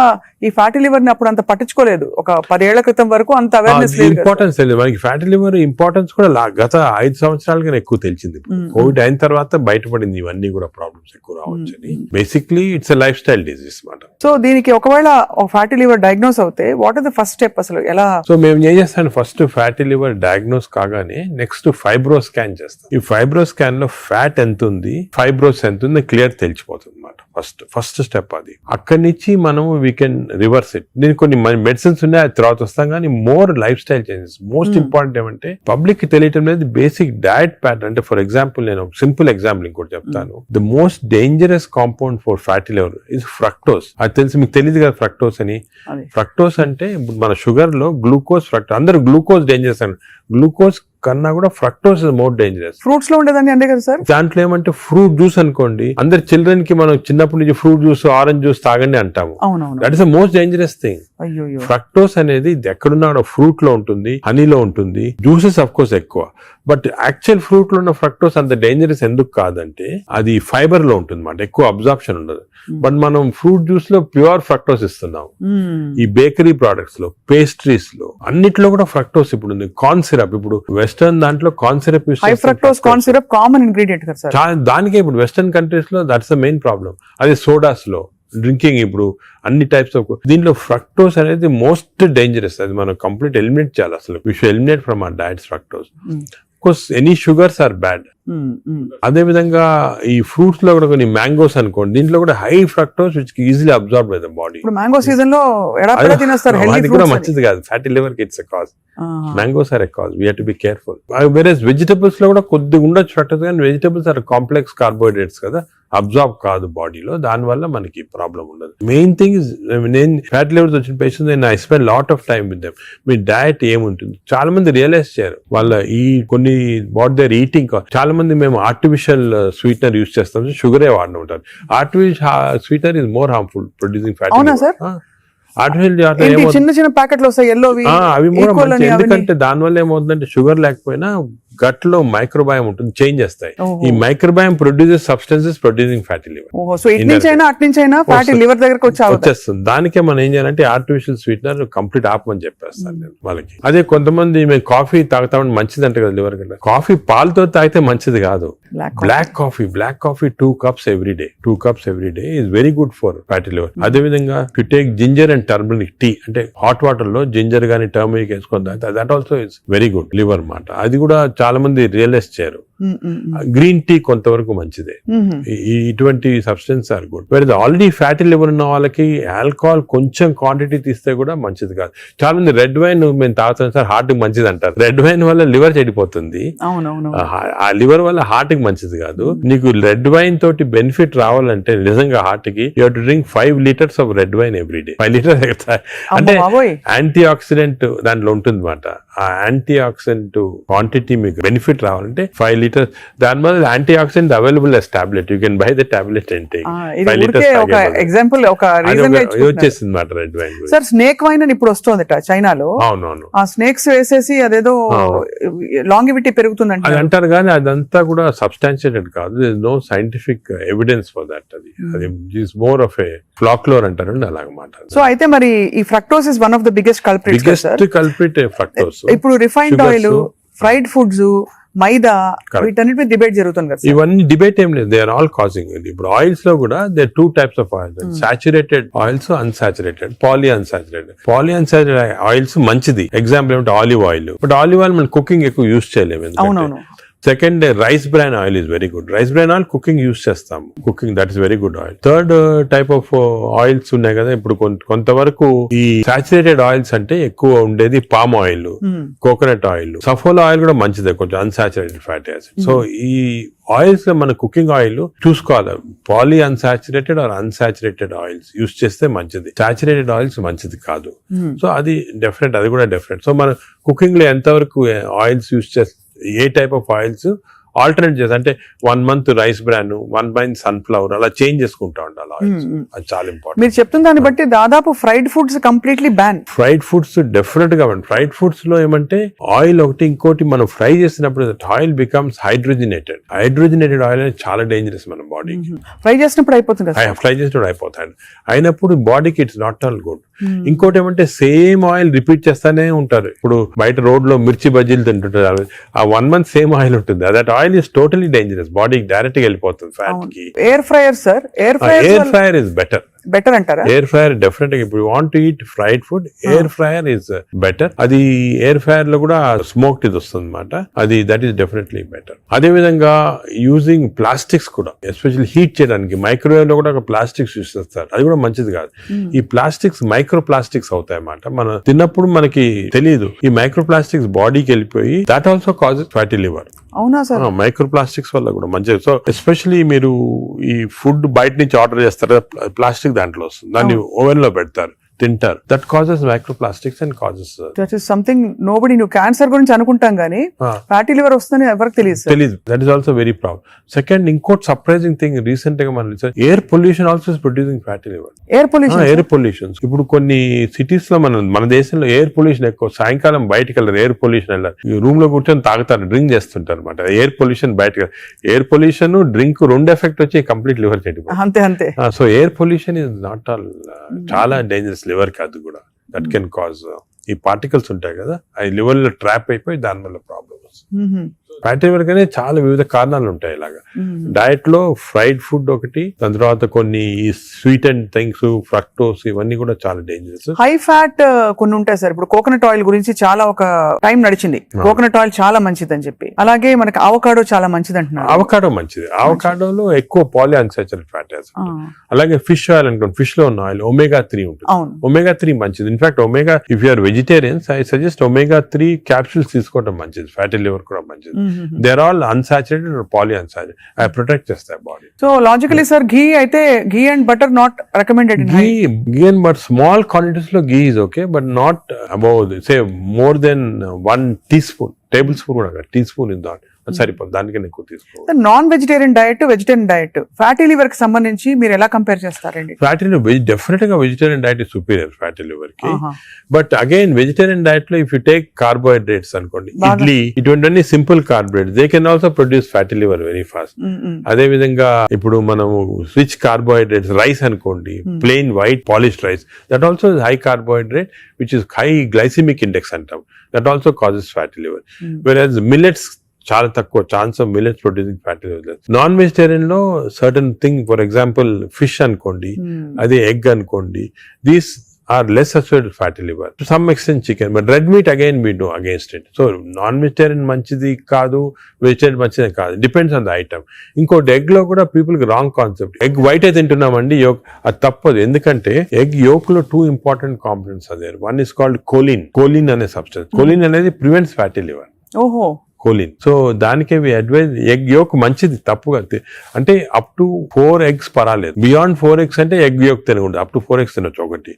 ఈ ఫ్యాటీ లివర్ ని అప్పుడు అంత పట్టించుకోలేదు, ఒక 10 ఏళ్ల క్రితం వరకు అంత అవేర్నెస్ లేదు, ఇంపార్టెన్స్ తెలియదు మనకి. ఫ్యాటీ లివర్ ఇంపార్టెన్స్ కూడా గత 5 సంవత్సరాలుగా ఎక్కువ తెలిసింది. కోవిడ్ అయిన తర్వాత బయటపడింది ఇవన్నీ కూడా ప్రాబ్లమ్స్ ఎక్కువ రావచ్చు అని. Basically it's a life style disease మాట. సో దీనికి ఒకవేళ ఫ్యాటీ లివర్ డయాగ్నోస్ అవుతే what is the first step అసలు ఎలా? సో మేము ఏం చేస్తాం, ఫస్ట్ ఫ్యాటీ లివర్ డయాగ్నోస్ కాగానే నెక్స్ట్ ఫైబ్రో స్కాన్ చేస్తాం. ఈ ఫైబ్రో స్కాన్ లో ఫ్యాట్ ఎంత ఉంది, ఫైబ్రోస్ ఎంత ఉంది క్లియర్ తెలిసిపోతుంది అన్నమాట. ఫస్ట్ స్టెప్ అది. అక్కడి నుంచి మనము వీ కెన్ రివర్స్ ఇట్. దీనికి కొన్ని మెడిసిన్స్ ఉన్నాయి, అది తర్వాత వస్తాం, కానీ more life style changes. Most important ఏమంటే పబ్లిక్ కి తెలియటం లేదు బేసిక్ డయట్ ప్యాటర్న్. అంటే ఫర్ ఎగ్జాంపుల్ నేను సింపుల్ ఎగ్జాంపుల్ ఇంకోటి చెప్తాను. The most dangerous compound for fatty liver is fructose. అది తెలిసి మీకు తెలియదు కదా ఫ్రక్టోస్ అని. ఫ్రక్టోస్ అంటే మన షుగర్ లో గ్లూకోజ్, ఫ్రక్టోస్, అందరూ గ్లూకోజ్ డేంజరస్ అని, గ్లూకోజ్ కన్నా కూడా fructose is more dangerous. Fruits లో ఉండేదాన్ని అంతే కదా సార్. దాంట్లో ఏమంటే ఫ్రూట్ జ్యూస్ అనుకోండి, అందరు చిల్డ్రన్ కి మనం చిన్నప్పటి నుంచి ఫ్రూట్ జ్యూస్, ఆరెంజ్ జ్యూస్ తాగండి అంటాము. That is the most dangerous thing. Fructose అనేది ఎక్కడున్నా ఫ్రూట్ లో ఉంటుంది, హనీలో ఉంటుంది, జ్యూసెస్ అఫ్ కోర్స్ ఎక్కువ. బట్ యాక్చువల్ ఫ్రూట్ లో ఉన్న ఫ్రక్టోస్ అంత డేంజరస్ ఎందుకు కాదంటే అది ఫైబర్ లో ఉంటుంది అన్నమాట, ఎక్కువ అబ్జార్ప్షన్ ఉండదు. బట్ మనం ఫ్రూట్ జ్యూస్ లో ప్యూర్ ఫ్రక్టోస్ ఇస్తున్నాం. ఈ బేకరీ ప్రొడక్ట్స్ లో, పేస్ట్రీస్ లో, అన్నిట్లో కూడా ఫ్రక్టోస్ ఇప్పుడు ఉంది. కార్న్ సిరప్, ఇప్పుడు వెస్టర్న్ దాంట్లో కార్న్ సిరప్ యూస్ చేస్తారు. Fructose corn syrup common ingredient కదా సార్. దానికే ఇప్పుడు వెస్టర్న్ కంట్రీస్ లో దట్స్ ద మెయిన్ ప్రాబ్లం. అదే సోడాస్ లో, డ్రింకింగ్, ఇప్పుడు అన్ని టైప్స్ ఆఫ్, దీంట్లో ఫ్రక్టోస్ అనేది మోస్ట్ డేంజరస్. అది మనం కంప్లీట్ ఎలిమినేట్ చేయాలి అసలు. We should eliminate from our diets fructose. Course any sugars are bad. అదే విధంగా ఈ ఫ్రూట్స్ లో కూడా కొన్ని మ్యాంగోస్ అనుకోండి, దీంట్లో కూడా high fructose which easily absorb by the body. Mango season లో అది కూడా మంచిది కాదు, ఫ్యాటీ లివర్ కి it's a cause. Mangoes are a cause, we have to be careful. వేరేస్ వెజిటబుల్స్ లో కూడా కొద్దిగా ఉండొచ్చు ఫ్రక్టోస్, కానీ వెజిటబుల్స్ ఆర్ కాంప్లెక్స్ కార్బోహైడ్రేట్స్ కదా, అబ్జార్బ్ కాదు బాడీలో, దాని వల్ల మనకి ప్రాబ్లం ఉండదు. మెయిన్ థింగ్ ఇస్, నేను ఫ్యాటీ లివర్స్ వచ్చిన పేషెంట్స్ నేను I spend lot of time with them. Me diet ఏముంటుంది, చాలా మంది రియలైజ్ చేయరు వాళ్ళ ఈ కొన్ని వాట్ దేర్ ఈటింగ్. చాలా మంది మేము ఆర్టిఫిషియల్ స్వీట్నర్ యూజ్ చేస్తాం, షుగరే వాడిన ఉంటారు. Artificial sweetener is more harmful producing fatty liver. Artificial చిన్న చిన్న ప్యాకెట్లు వస్తాయి ఎల్లోవి, అవి ఎందుకంటే దానివల్ల ఏమవుతుందంటే షుగర్ లేకపోయినా గట్ లో మైక్రోబయామ్ ఉంటుంది, చేంజ్ చేస్తాయి. ఈ microbiome produces substances producing fatty liver. So ఇట్నుంచైనా అట్నుంచైనా ఫ్యాటీ లివర్ దగ్గరకు వచ్చేస్తుంది. దానికే మనం ఏం చేయాలంటే ఆర్టిఫిషియల్ స్వీట్నర్ కంప్లీట్ ఆపమని చెప్పేస్తాను నేను వాళ్ళకి. అదే కొంతమంది మేము కాఫీ తాగుతామని మంచిది అంటే కదా లివర్ కంటే, కాఫీ పాలతో తాగితే మంచిది కాదు. Black coffee 2 cups every day. 2 cups every day is very good for fatty liver. అదే విధంగా if you take ginger and turmeric tea, అంటే హాట్ వాటర్ లో జింజర్ గానీ టర్మరిక్ వేసుకొని తాగితే that also is very good liver మాట. అది కూడా చాలా చాలా మంది రియలైజ్ చేయరు. గ్రీన్ టీ కొంతవరకు మంచిదే. ఇటువంటి సబ్స్టెన్స్ ఆర్ గుడ్. వేరే ఆల్రెడీ ఫ్యాటీ లివర్ ఉన్న వాళ్ళకి ఆల్కహాల్ కొంచెం క్వాంటిటీ తీస్తే కూడా మంచిది కాదు. చాలా మంది రెడ్ వైన్ మేము తాగుతాం సార్ హార్ట్ కి మంచిది అంటారు. రెడ్ వైన్ వల్ల లివర్ చెడిపోతుంది. ఆ లివర్ వల్ల హార్ట్ కి మంచిది కాదు. నీకు రెడ్ వైన్ తోటి బెనిఫిట్ రావాలంటే నిజంగా హార్ట్ కి you have to drink 5 liters of red wine every day. 5 liters అంటే యాంటీ ఆక్సిడెంట్ దాంట్లో ఉంటుంది అన్నమాట. ఆ యాంటీ ఆక్సిడెంట్ క్వాంటిటీ మీకు బెనిఫిట్ రావాలంటే 5 liters. దాని వల్ల anti oxidant available as tablet. You can buy the tablet and take. 5 liters example ఒక రీజన్ వచ్చేసింది మాట red wine. Sir snake wine అని ఇప్పుడు వస్తుంది చైనాలో. అవునవును. ఆ స్నేక్స్ వేసేసి అదేదో లాంగివిటీ పెరుగుతుందంట అది అంటారు కానీ అదంతా కూడా సబ్స్టాన్షియేటెడ్ కాదు. No scientific evidence for that. అది is more of a folklore అంటారు అలాగమాట. సో అయితే మరి ఈ fructose is one of the biggest culprit fructose. ఇప్పుడు refined oil, fried foods, maida, వీటన్నిటి మీద డిబేట్ జరుగుతుంది కదా. ఇవన్నీ డిబేట్ ఏం లేదు. They are all causing. ఇప్పుడు ఆయిల్స్ లో కూడా they 2 types of oils, saturated oils, unsaturated, poly unsaturated oils మంచిది. ఎగ్జాంపుల్ ఏమంటే olive oil. But olive oil మనం కుకింగ్ ఎక్కువ యూజ్ చేయలేము. అవునవును. Second rice bran oil is very good. Rice bran oil cooking use చేస్తాం. Cooking that is very good oil. Third type of oils ఉన్నాయి కదా. ఇప్పుడు కొంతవరకు ఈ సాచురేటెడ్ ఆయిల్స్ అంటే ఎక్కువ ఉండేది palm oil, coconut oil, Saffola oil కూడా మంచిదే, కొంచెం అన్సాచురేటెడ్ ఫ్యాటీ యాసిడ్. సో ఈ ఆయిల్స్ లో మన కుకింగ్ ఆయిల్ చూసుకోవాలి. Poly unsaturated or unsaturated oils use చేస్తే మంచిది. సాచురేటెడ్ ఆయిల్స్ మంచిది కాదు. సో అది డెఫినెట్, అది కూడా డెఫినెట్. సో మన కుకింగ్ లో ఎంతవరకు ఆయిల్స్ యూజ్ చేస్తే ఏ టైప్ ఆఫ్ ఆయిల్స్ ఆల్టర్నేట్ చేసి అంటే 1 month rice bran, 1 month sunflower అలా చేంజ్ చేసుకుంటా ఉండాలి ఆయిల్స్. అది చాలా ఇంపార్టెంట్. మీరు చెప్తున్న దాన్ని బట్టి దాదాపు fried foods completely ban. Fried foods definite గా ఫ్రైడ్ ఫుడ్స్ లో ఏమంటే ఆయిల్ ఒకటి, ఇంకోటి మనం ఫ్రై చేసినప్పుడు ఆయిల్ బికమ్స్ హైడ్రోజనేటెడ్ ఆయిల్ అనేది చాలా డేంజరస్ మన బాడీకి. ఫ్రై చేసినప్పుడు అయిపోతుంది. అయినప్పుడు బాడీకి ఇట్స్ నాట్ ఆల్ గుడ్. ఇంకోటి ఏమంటే సేమ్ ఆయిల్ రిపీట్ చేస్తానే ఉంటారు. ఇప్పుడు బయట రోడ్ లో మిర్చి బజ్జీలు తింటుంటారు. ఆ 1 month సేమ్ ఆయిల్ ఉంటుంది. That oil is totally dangerous. బాడీకి డైరెక్ట్ గా వెళ్ళిపోతుంది ఫ్యాట్ కి. ఎయిర్ ఫ్రైయర్ ఇస్ బెటర్ అంటారా? ఎయిర్ ఫ్రైయర్ డెఫినెట్ గా ఇప్పుడు want to eat fried food, air fryer is better. అది ఎయిర్ ఫ్రైయర్ లో కూడా స్మోక్డ్ ఇది వస్తుంది అనమాట. అది దట్ ఈస్ డెఫినెట్లీ బెటర్. అదే విధంగా యూజింగ్ ప్లాస్టిక్స్ కూడా, ఎస్పెషల్లీ హీట్ చేయడానికి మైక్రోవేవ్ లో కూడా ఒక ప్లాస్టిక్స్ యూజ్ చేస్తారు. అది కూడా మంచిది కాదు. ఈ ప్లాస్టిక్స్ మైక్రో ప్లాస్టిక్స్ అవుతాయి అన్నమాట. మనం తిన్నప్పుడు మనకి తెలియదు. ఈ మైక్రో ప్లాస్టిక్స్ బాడీకి వెళ్ళిపోయి that also causes fatty liver. అవునా సార్? మైక్రో ప్లాస్టిక్స్ వల్ల కూడా మంచిది. సో ఎస్పెషల్లీ మీరు ఈ ఫుడ్ బయట నుంచి ఆర్డర్ చేస్తారు, ప్లాస్టిక్ దాంట్లో వస్తుంది, దాన్ని ఓవెన్ లో పెడతారు, తింటారు. That causes microplastics and causes that is something nobody. నువ్వు క్యాన్సర్ గురించి అనుకుంటాం కానీ ఫ్యాటీ లివర్ వస్తుందని ఎవరికి తెలియదు. That is also very problem. Second, ఇంకోటి సర్ప్రైజింగ్ థింగ్ రీసెంట్ గా మనం air pollution also is producing fatty liver. Air pollution ఇప్పుడు కొన్ని సిటీస్ లో మన దేశంలో ఎయిర్ పొల్యూషన్ ఎక్కువ. సాయంకాలం బయటకు వెళ్ళారు, ఎయిర్ పొల్యూషన్ వెళ్ళారు, రూమ్ లో కూర్చొని తాగుతారు, డ్రింక్ చేస్తుంటారు అనమాట. ఎయిర్ పొల్యూషన్ బయటకు, ఎయిర్ పొల్యూషన్ డ్రింక్ 2 ఎఫెక్ట్ వచ్చి కంప్లీట్ లివర్ చెడిపోతుంది. అంతే. So air pollution is not all చాలా డేంజరస్ లివర్ కి. అది కూడా దట్ కెన్ కాజ్ ఈ పార్టికల్స్ ఉంటాయి కదా, అవి లివర్ లో ట్రాప్ అయిపోయి దాని వల్ల ప్రాబ్లమ్ వస్తుంది. ఫ్యాటీ లివర్ కానీ చాలా వివిధ కారణాలు ఉంటాయి. ఇలాగా డయట్ లో ఫ్రైడ్ ఫుడ్ ఒకటి, దాని తర్వాత కొన్ని స్వీట్ అండ్ థింగ్స్, ఫ్రక్టోస్, ఇవన్నీ కూడా చాలా డేంజరస్. హై ఫ్యాట్ కొన్ని ఉంటాయి సార్. ఇప్పుడు కోకోనట్ ఆయిల్ గురించి చాలా ఒక టైం నడిచింది, కోకోనట్ ఆయిల్ చాలా మంచిది అని చెప్పి. అలాగే మనకి అవకాడో చాలా మంచిది అంటున్నారు. అవకాడో మంచిది. అవకాడోలో ఎక్కువ పాలీ అన్సాచురేటెడ్ ఫ్యాటీ యాసిడ్. అలాగే ఫిష్ ఆయిల్ అనుకోండి, ఫిష్ లో ఉన్న ఆయిల్ omega 3 ఉంటుంది. omega 3 మంచిది. In fact omega, if you are vegetarians, I suggest omega 3 capsules తీసుకోవడం మంచిది. ఫ్యాటీ లివర్ కూడా మంచిది. They are all unsaturated or poly unsaturated. అవి ప్రొటెక్ట్ చేస్తాయి body. So logically sir, ghee అయితే ghee and butter not recommended. Ghee and but small quantities లో ghee is okay, but not above say more than 1 teaspoon, table spoon కూడా tea spoon in that సరిపోతుంది. దానికన్నా ఎక్కువ తీసుకోవాలి. Non vegetarian diet, vegetarian diet, fatty liver కి సంబంధించి మీరు ఎలా కంపేర్ చేస్తారండి? ఫ్యాటీ లివర్ డెఫినెట్ గా vegetarian diet is superior fatty liver కి. బట్ అగైన్ వెజిటేరియన్ డయట్ లో ఇఫ్ యూ టేక్ కార్బోహైడ్రేట్స్ అనుకోండి, ఇడ్లీ, ఇటువంటి simple carbohydrates, they can also produce fatty liver very fast. అదే విధంగా ఇప్పుడు మనము స్విచ్ కార్బోహైడ్రేట్స్, రైస్ అనుకోండి, plain white polished rice, that also high carbohydrate which is high glycemic index అంటాం. That also causes fatty liver. Whereas millets చాలా తక్కువ chance of millets producing fatty liver. Non vegetarian లో certain thing, for example fish అనుకోండి, అదే egg అనుకోండి, these are less associated with fatty liver. To some extent chicken, but red meat again we do against it. So non-vegetarian manchidi kaadu, vegetarian manchidi kaadu. Depends on the item. ఇంకోటి egg లో కూడా people కి wrong concept. Egg white అయితే తింటున్నామండి, yoke అది తప్పదు. ఎందుకంటే egg yolk లో 2 important components అదే. వన్ ఇస్ కాల్డ్ కోలిన్ అనే సబ్స్టెన్స్. కోలిన్ అనేది ప్రివెంట్స్ ఫ్యాటీ లివర్. ఓహో, కోలిన్. సో దానికే అడ్వైజ్ ఎగ్ యోక్ మంచిది, తప్పుగా అంటే అప్ టు 4 eggs పర్వాలేదు. బియాండ్ 4 eggs అంటే ఎగ్ యోక్ తినకూడదు. అప్ టు 4 eggs తినొచ్చు ఒకటి.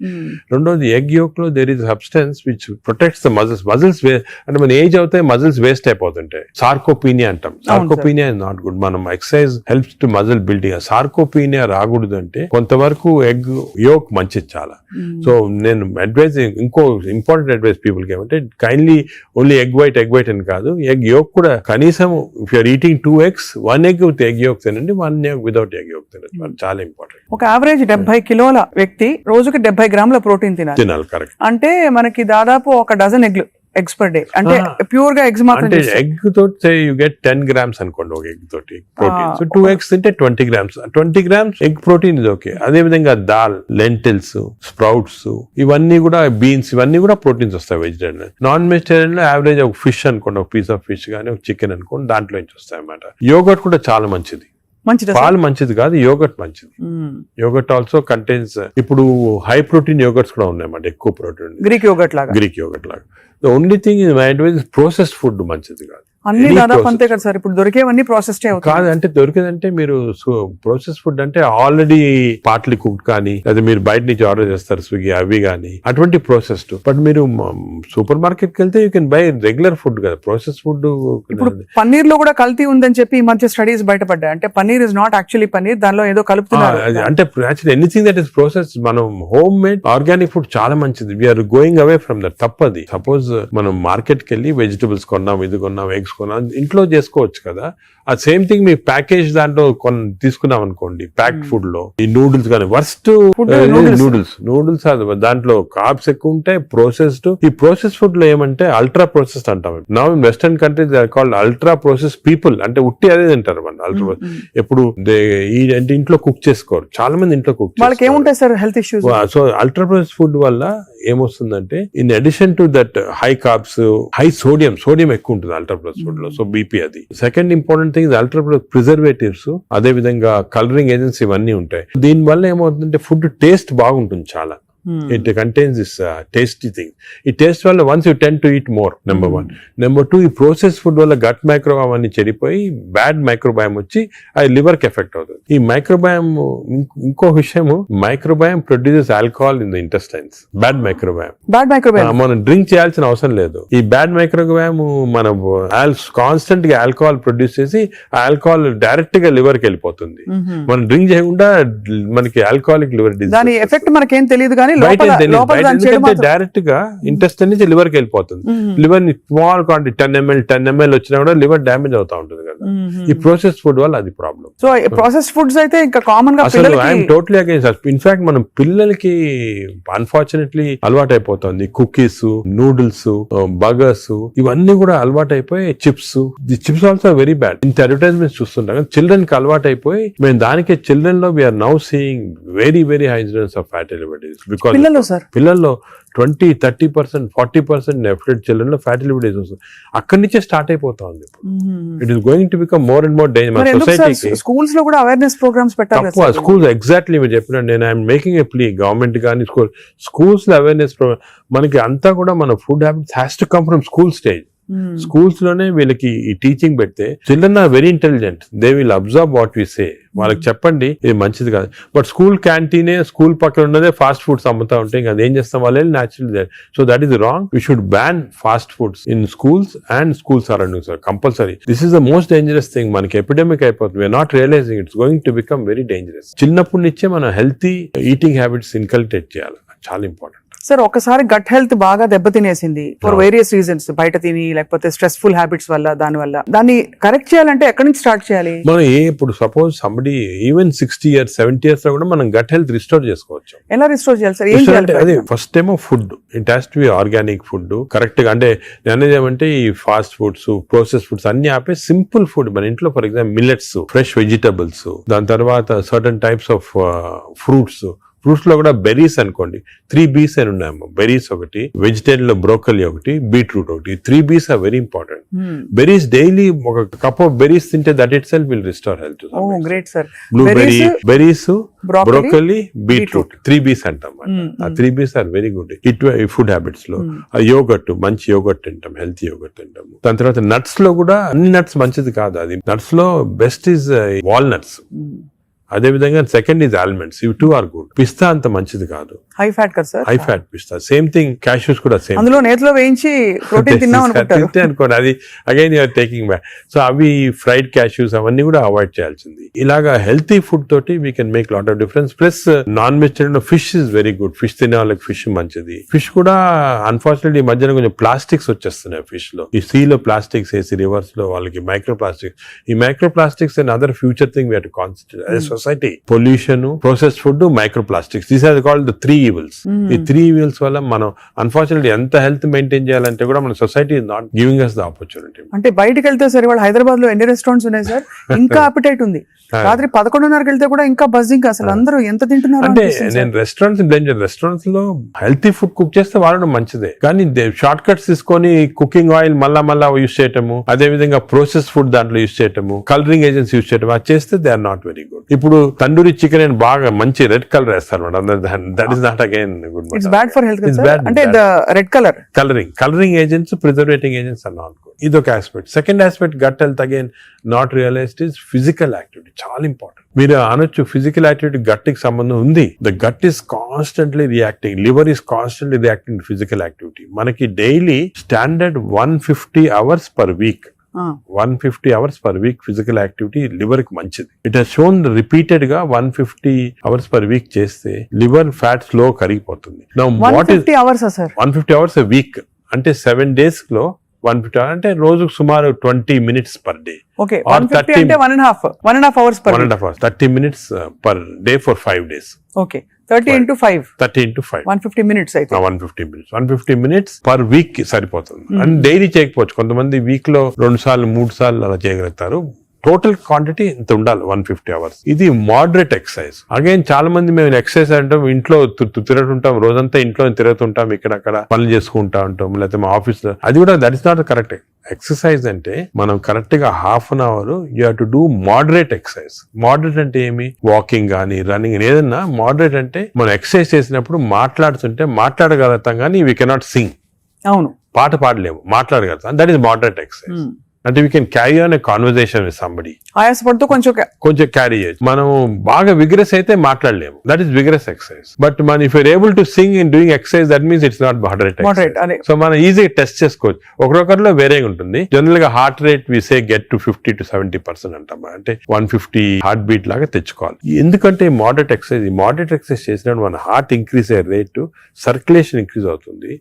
రెండోది ఎగ్ యోక్ లో there is substance which protects the muscles అంటే మన ఏజ్ అవుతాయి, మజిల్స్ వేస్ట్ అయిపోతుంటాయి. సార్కోపీనియా అంటాం. Sarcopenia is not good. మనం exercise helps to muscle building. Sarcopenia రాకూడదు అంటే కొంతవరకు ఎగ్ యోక్ మంచిది చాలా. సో నేను అడ్వైజ్, ఇంకో ఇంపార్టెంట్ అడ్వైజ్ పీపుల్ కి ఏమంటే కైండ్లీ ఓన్లీ ఎగ్ వైట్ అని కాదు, ఎగ్ యోక్ కూడా కనీసం if you're eating 2 eggs, 1 egg with egg yolk తినండి, 1 egg వితౌట్ ఎగ్ యోక్ తినండి. చాలా ఇంపార్టెంట్. ఒక యావరేజ్ 70 కిలోల వ్యక్తి రోజుకి 70 గ్రాముల ప్రోటీన్ తినాలి. కరెక్ట్. అంటే మనకి దాదాపు ఒక డజన్ ఎగ్స్ పర్ డే. అంటే ప్యూర్ గా ఎగ్స్ మాత్రం. అంటే ఎగ్ తోటి యూ గెట్ 10 grams అనుకోండి ఒక ఎగ్ తోటి ప్రోటీన్. సో 2 eggs తింటే 20 grams. 20 grams ఎగ్ ప్రోటీన్ ఇది ఓకే. అదే విధంగా దాల్, లెంటిల్స్, స్ప్రౌట్స్, ఇవన్నీ కూడా బీన్స్, ఇవన్నీ కూడా ప్రోటీన్స్ వస్తాయి వెజిటేరియన్. నాన్ వెజిటేరియన్ లో యావరేజ్ ఒక ఫిష్ అనుకోండి, ఒక పీస్ ఆఫ్ ఫిష్ కానీ ఒక చికెన్ అనుకోండి, దాంట్లో నుంచి వస్తాయి అన్నమాట. యోగర్ట్ కూడా చాలా మంచిది. పాలు మంచిది కాదు, యోగర్ట్ మంచిది. యోగర్ట్ ఆల్సో కంటైన్స్, ఇప్పుడు హై ప్రోటీన్ యోగర్ట్స్ కూడా ఉన్నాయన్నమాట, ఎక్కువ ప్రోటీన్. గ్రీక్ యోగర్ట్ లాగా. The only thing is my advice is processed food మంచిది కాదు. అన్ని దాదాపు అంతే కదా సార్. ఇప్పుడు దొరికేవన్నీ ప్రాసెస్డ్ కాదు. అంటే దొరికేదంటే మీరు ప్రాసెస్ ఫుడ్ అంటే ఆల్రెడీ పార్ట్లీ కుక్డ్ కానీ, లేదా మీరు బయట నుంచి ఆర్డర్ చేస్తారు స్విగ్గీ అవి కానీ, అటువంటి ప్రాసెస్డ్. బట్ మీరు సూపర్ మార్కెట్ కి వెళ్తే you can buy regular food కదా. Process food. ఇప్పుడు పన్నీర్ లో కూడా కల్తీ ఉందని చెప్పి ఈ మధ్య స్టడీస్ బయటపడ్డాయి. అంటే paneer is not actually paneer, దానిలో ఏదో కలుపుతున్నారు. అంటే actually anything that is process, మనం హోమ్ మేడ్ ఆర్గానిక్ ఫుడ్ చాలా మంచిది. We're going away from that. తప్పది. సపోజ్ మనం మార్కెట్ కి వెళ్ళి వెజిటబుల్స్ కొన్నాం, ఇది కొన్నాం, ఎగ్స్ కొన్నాం, ఇంట్లో చేసుకోవచ్చు కదా. ఆ సేమ్ థింగ్ మీ ప్యాకేజ్ దాంట్లో తీసుకున్నాం అనుకోండి, ప్యాక్డ్ ఫుడ్ లో ఈ నూడిల్స్ కానీ వర్స్ట్ నూడిల్స్ దాంట్లో కార్బ్స్ ఎక్కువ ఉంటాయి, ప్రాసెస్డ్. ఈ ప్రాసెస్ ఫుడ్ లో ఏమంటే అల్ట్రా ప్రాసెస్డ్ అంటాం. Now in western countries they are called ultra process people. అంటే ఉట్టి అదే తింటారు మన అల్ట్రా. ఎప్పుడు అంటే ఇంట్లో కుక్ చేసుకోరు చాలా మంది. ఇంట్లో కుక్ వాళ్ళకి ఏముంటాయి sir health issues. So ultra process food వల్ల ఏమొస్తుందంటే in addition to that high carbs, high sodium ఎక్కువ ఉంటుంది అల్ట్రా ప్రాసెస్ ఫుడ్ లో. సో బీపీ అది. Second important thing ultra preservatives, అదే విధంగా కలరింగ్ ఏజెంట్స్ ఇవన్నీ ఉంటాయి. దీని వల్ల ఏమవుతుందంటే ఫుడ్ టేస్ట్ బాగుంటుంది చాలా. It contains this tasty thing. ఈ టేస్ట్ వల్ల once you tend to eat more, number 1. Number 2, ఈ ప్రాసెస్ ఫుడ్ వల్ల గట్ మైక్రోబయామ్ అన్ని చెడిపోయి బ్యాడ్ మైక్రోబయామ్ వచ్చి అది లివర్ కి ఎఫెక్ట్ అవుతుంది. ఈ మైక్రోబయామ్, ఇంకో విషయము, microbiome produces alcohol in the intestines. Bad microbiome మనం డ్రింక్ చేయాల్సిన అవసరం లేదు. ఈ బ్యాడ్ మైక్రోబయామ్ మనం కాన్స్టెంట్ గా ఆల్కహాల్ ప్రొడ్యూస్ చేసి ఆ ఆల్కహాల్ డైరెక్ట్ గా లివర్ కి వెళ్ళిపోతుంది. మనం డ్రింక్ చేయకుండా మనకి ఆల్కహాలిక్ లివర్ డిసీజ్. దాని ఎఫెక్ట్ మనకేం తెలియదు కానీ డైరెక్ట్ గా ఇంటెస్టైన్ నుంచి లివర్ కి వెళ్ళిపోతుంది. లివర్ ని స్మాల్ క్వాంటిటీ 10 ml వచ్చినా కూడా లివర్ డ్యామేజ్ అవుతా ఉంటుంది కదా. ఈ ప్రాసెస్ ఫుడ్ వల్ల అది ప్రాబ్లం. సో ప్రాసెస్ ఫుడ్స్ అయితే ఇంకా కామన్ గా ఐఎమ్ టోటలీ అగైన్స్. ఇన్ఫాక్ట్ మనం పిల్లలకి అన్ఫార్చునేట్లీ అలవాటు అయిపోతుంది. కుకీస్, నూడిల్స్, బర్గర్స్ ఇవన్నీ కూడా అలవాటు అయిపోయి, చిప్స్ ఆల్సో వెరీ బ్యాడ్. ఇంత అడ్వర్టైజ్మెంట్స్ చూస్తుంటాం. చిల్డ్రన్ కి అలవాటు అయిపోయి మేము దానికి చిల్డ్రన్ లో we're now seeing very high incidence of fatty liver disease. పిల్లల్లో 20-30%, 40% నెఫ్లెట్ చిల్డ్రన్ లో ఫ్యాటీ లివర్ డిసీజ్ వస్తుంది. అక్కడి నుంచే స్టార్ట్ అయిపోతా ఉంది. It is going to become more and more danger. సొసైటీకి స్కూల్స్ లో కూడా అవేర్నెస్ ప్రోగ్రామ్స్ పెట్టాలి. స్కూల్స్ ఎగ్జాక్ట్లీ మీరు చెప్పిన, నేను I'm making a plea government కానీ స్కూల్స్ లో అవేర్నెస్ ప్రోగ్రామ్. మనకి అంతా కూడా మన food habits has to come from school stage. Schools లోనే వీళ్ళకి ఈ టీచింగ్ పెడితే children are very intelligent. They will observe what we say. వాళ్ళకి చెప్పండి ఇది మంచిది కాదు. బట్ స్కూల్ క్యాంటీనే, స్కూల్ పక్కన ఉన్నదే ఫాస్ట్ ఫుడ్స్ అమ్ముతా ఉంటే ఇంకా అదేం చేస్తాం వాళ్ళు natural. So that is wrong. We should ban fast foods in schools and school surroundings compulsory. This is the most dangerous thing. మనకి ఎపిడమిక్ అయిపోతుంది. We're not realizing it's going to become very dangerous. చిన్నప్పటి నుంచే మనం healthy eating habits inculcate చేయాలి. చాలా important. Sir ఒకసారి gut health బాగా దెబ్బతినేసింది ఫర్ వేరియస్ రీజన్స్, బయట తిని లేకపోతే స్ట్రెస్ఫుల్ హ్యాబిట్స్ వల్ల, దాన్ని కరెక్ట్ చేయాలంటే ఎక్కడి నుంచి స్టార్ట్ చేయాలి? మనం ఇప్పుడు suppose somebody even 60 years 70 years లో కూడా మనం గట్ హెల్త్ రిస్టోర్ చేసుకోవచ్చు. ఎలా రిస్టోర్ చేయాలి సార్? ఏం చేయాలి? అదే ఫస్ట్ ఏమో food. It has to be organic food correct గా. అంటే నేను ఏమంటే ఈ ఫాస్ట్ ఫుడ్స్, ప్రాసెస్ ఫుడ్స్ అన్ని ఆపే సింపుల్ ఫుడ్ మన ఇంట్లో, for example millets, fresh vegetables, దాని తర్వాత certain types of fruits, fruits లో కూడా బెర్రీస్ అనుకోండి, 3 B's అని ఉన్నాయమ్మా. బెర్రీస్ ఒకటి, వెజిటేరియన్ లో బ్రోకలీ ఒకటి, బీట్రూట్ ఒకటి. 3 B's are very important. Berries daily ఒక కప్ ఆఫ్ బెర్రీస్ తింటే that itself will restore health. Great sir. Blueberry, berries, broccoli, broccoli, beetroot, 3 B's అంటాం. ఆ 3 B's ఆర్ వెరీ గుడ్ ఈ food habits లో. Yogurt, మంచి yogurt తింటాం, healthy yogurt తింటాము. దాని తర్వాత నట్స్ లో కూడా అన్ని నట్స్ మంచిది కాదు. అది నట్స్ లో బెస్ట్ ఈజ్ వాల్నట్స్. అదే విధంగా సెకండ్ ఈజ్ ఆల్మండ్స్. ఇవి 2 ఆర్ గుడ్. పిస్తా అంత మంచిది కాదు, హై ఫ్యాట్ కదా సార్. హై ఫ్యాట్ పిస్తా. సేమ్ థింగ్ క్యాష్యూస్ కూడా సేమ్. అందులో నేతిలో వేయించి ప్రోటీన్ తిన్నాం అనుకుంటారు. తింటే అనుకోండి అది again you're taking back. So అవి ఫ్రైడ్ క్యాష్యూస్ అవన్నీ కూడా అవాయిడ్ చేయాల్సింది. ఇలాగా హెల్తీ ఫుడ్ తోటి we can make lot of difference. Plus non vegetarian fish is very good. Fish తినే వాళ్ళకి ఫిష్ మంచిది. ఫిష్ కూడా అన్ఫార్చునేట్లీ ఈ మధ్యన కొంచెం ప్లాస్టిక్స్ వచ్చేస్తున్నాయి ఫిష్ లో. ఈ సీ లో ప్లాస్టిక్స్ వేసి రివర్స్ లో వాళ్ళకి మైక్రో ప్లాస్టిక్స్. ఈ micro plastics and other future thing we have to concentrate as a society. Pollution, processed food, micro plastics, these are called the 3 evils. ఈ 3 evils వల్ల మనం అన్ఫార్చునేట్లీ ఎంత హెల్త్ మెయింటైన్ చేయాలంటే కూడా మన society is not giving us the opportunity. అంటే బయటకు వెళ్తే సరే వాళ్ళు హైదరాబాద్ లో ఎన్ని రెస్టారెంట్స్ ఉన్నాయి సార్, ఇంకా అపిటైట్ ఉంది. రాత్రి 11:30కి వెళ్తే కూడా ఇంకా బజ్జింగ్. అసలు అందరూ ఎంత తింటున్నారు అంటే నేను రెస్టారెంట్స్ లో హెల్తీ ఫుడ్ కుక్ చేస్తే వాడడం మంచిదే, కానీ షార్ట్ కట్స్ తీసుకొని కుకింగ్ ఆయిల్ మళ్ళా యూస్ చేయటము, అదే విధంగా ప్రాసెస్ ఫుడ్ దాంట్లో యూస్ చేయటము, కలరింగ్ ఏజెంట్స్ యూస్ చేయటం, అది చేస్తే they are not very good. ఇప్పుడు తండూరి చికెన్ అని బాగా మంచి రెడ్ కలర్ వేస్తారు madam. That is not again good. It's bad for health. అంటే red colouring agents, preserving agents are not good. ఇదొక aspect. Second aspect gut health again not realised is physical activity. చాలా important. మీరు అనొచ్చు physical activity gut కి సంబంధం ఉంది. The gut is constantly reacting, liver is constantly reacting to physical activity. మనకి daily standard 150 hours per week, 150 hours per week physical activity liver కి మంచిది. It has shown repeated గా 150 hours per week చేస్తే liver fat slow కరిగిపోతుంది. Now, what is 150 hours a week? అంటే 7 days లో 150 hours అంటే రోజుకు సుమారు 20 minutes పర్ డే. ఓకే, 150 అంటే 1.5 hours per 1.5 hours, 30 minutes per day for 5 days. Okay, 30 into 5 150 minutes అయితే 150 minutes పర్ వీక్ కి సరిపోతుంది. అండ్ డైలీ చేయకపోవచ్చు, కొంతమంది వీక్ లో 2 సార్లు 3 సార్లు అలా చేయగలుగుతారు. టోటల్ క్వాంటిటీ ఇంత ఉండాలి 150 hours. ఇది మోడరేట్ ఎక్సర్సైజ్. అగైన్ చాలా మంది మేము ఎక్సర్సైజ్ అంటాం, ఇంట్లో తిరుగుతుంటాం, రోజంతా ఇంట్లో తిరుగుతుంటాం, ఇక్కడక్కడ పనులు చేసుకుంటా ఉంటాం, లేకపోతే మా ఆఫీస్ లో. అది కూడా that is not correct. Exercise అంటే మనం కరెక్ట్ గా ½ an hour you have to do moderate exercise. Moderate అంటే ఏమి? వాకింగ్ కానీ రన్నింగ్ ఏదన్నా. మోడరేట్ అంటే మనం ఎక్సర్సైజ్ చేసినప్పుడు మాట్లాడుతుంటే మాట్లాడగలుగుతాం కానీ వీ కెనాట్ సింగ్. అవును, పాట పాడలేము, మాట్లాడగలుగుతాం. That is moderate exercise. అంటే we can carry on a conversation with somebody. ఆయాసపడుతూ కొంచెం క్యారీ చేయొచ్చు. మనం బాగా విగ్రెస్ అయితే మాట్లాడలేము, that is vigorous exercise. But మన if you're able to sing in doing exercise, that means it's not moderate. So మనం ఈజీగా టెస్ట్ చేసుకోవచ్చు. ఒకరొకరిలో వేరేగా ఉంటుంది. జనరల్ గా heart rate we say get to 50 to 70% అంటాం. అంటే 150 హార్ట్ బీట్ లాగా తెచ్చుకోవాలి. ఎందుకంటే మోడరేట్ ఎక్సర్సైజ్ చేసినప్పుడు మన హార్ట్ ఇంక్రీజ్ అయ్యే రేటు, సర్క్యులేషన్ ఇంక్రీజ్ అవుతుంది,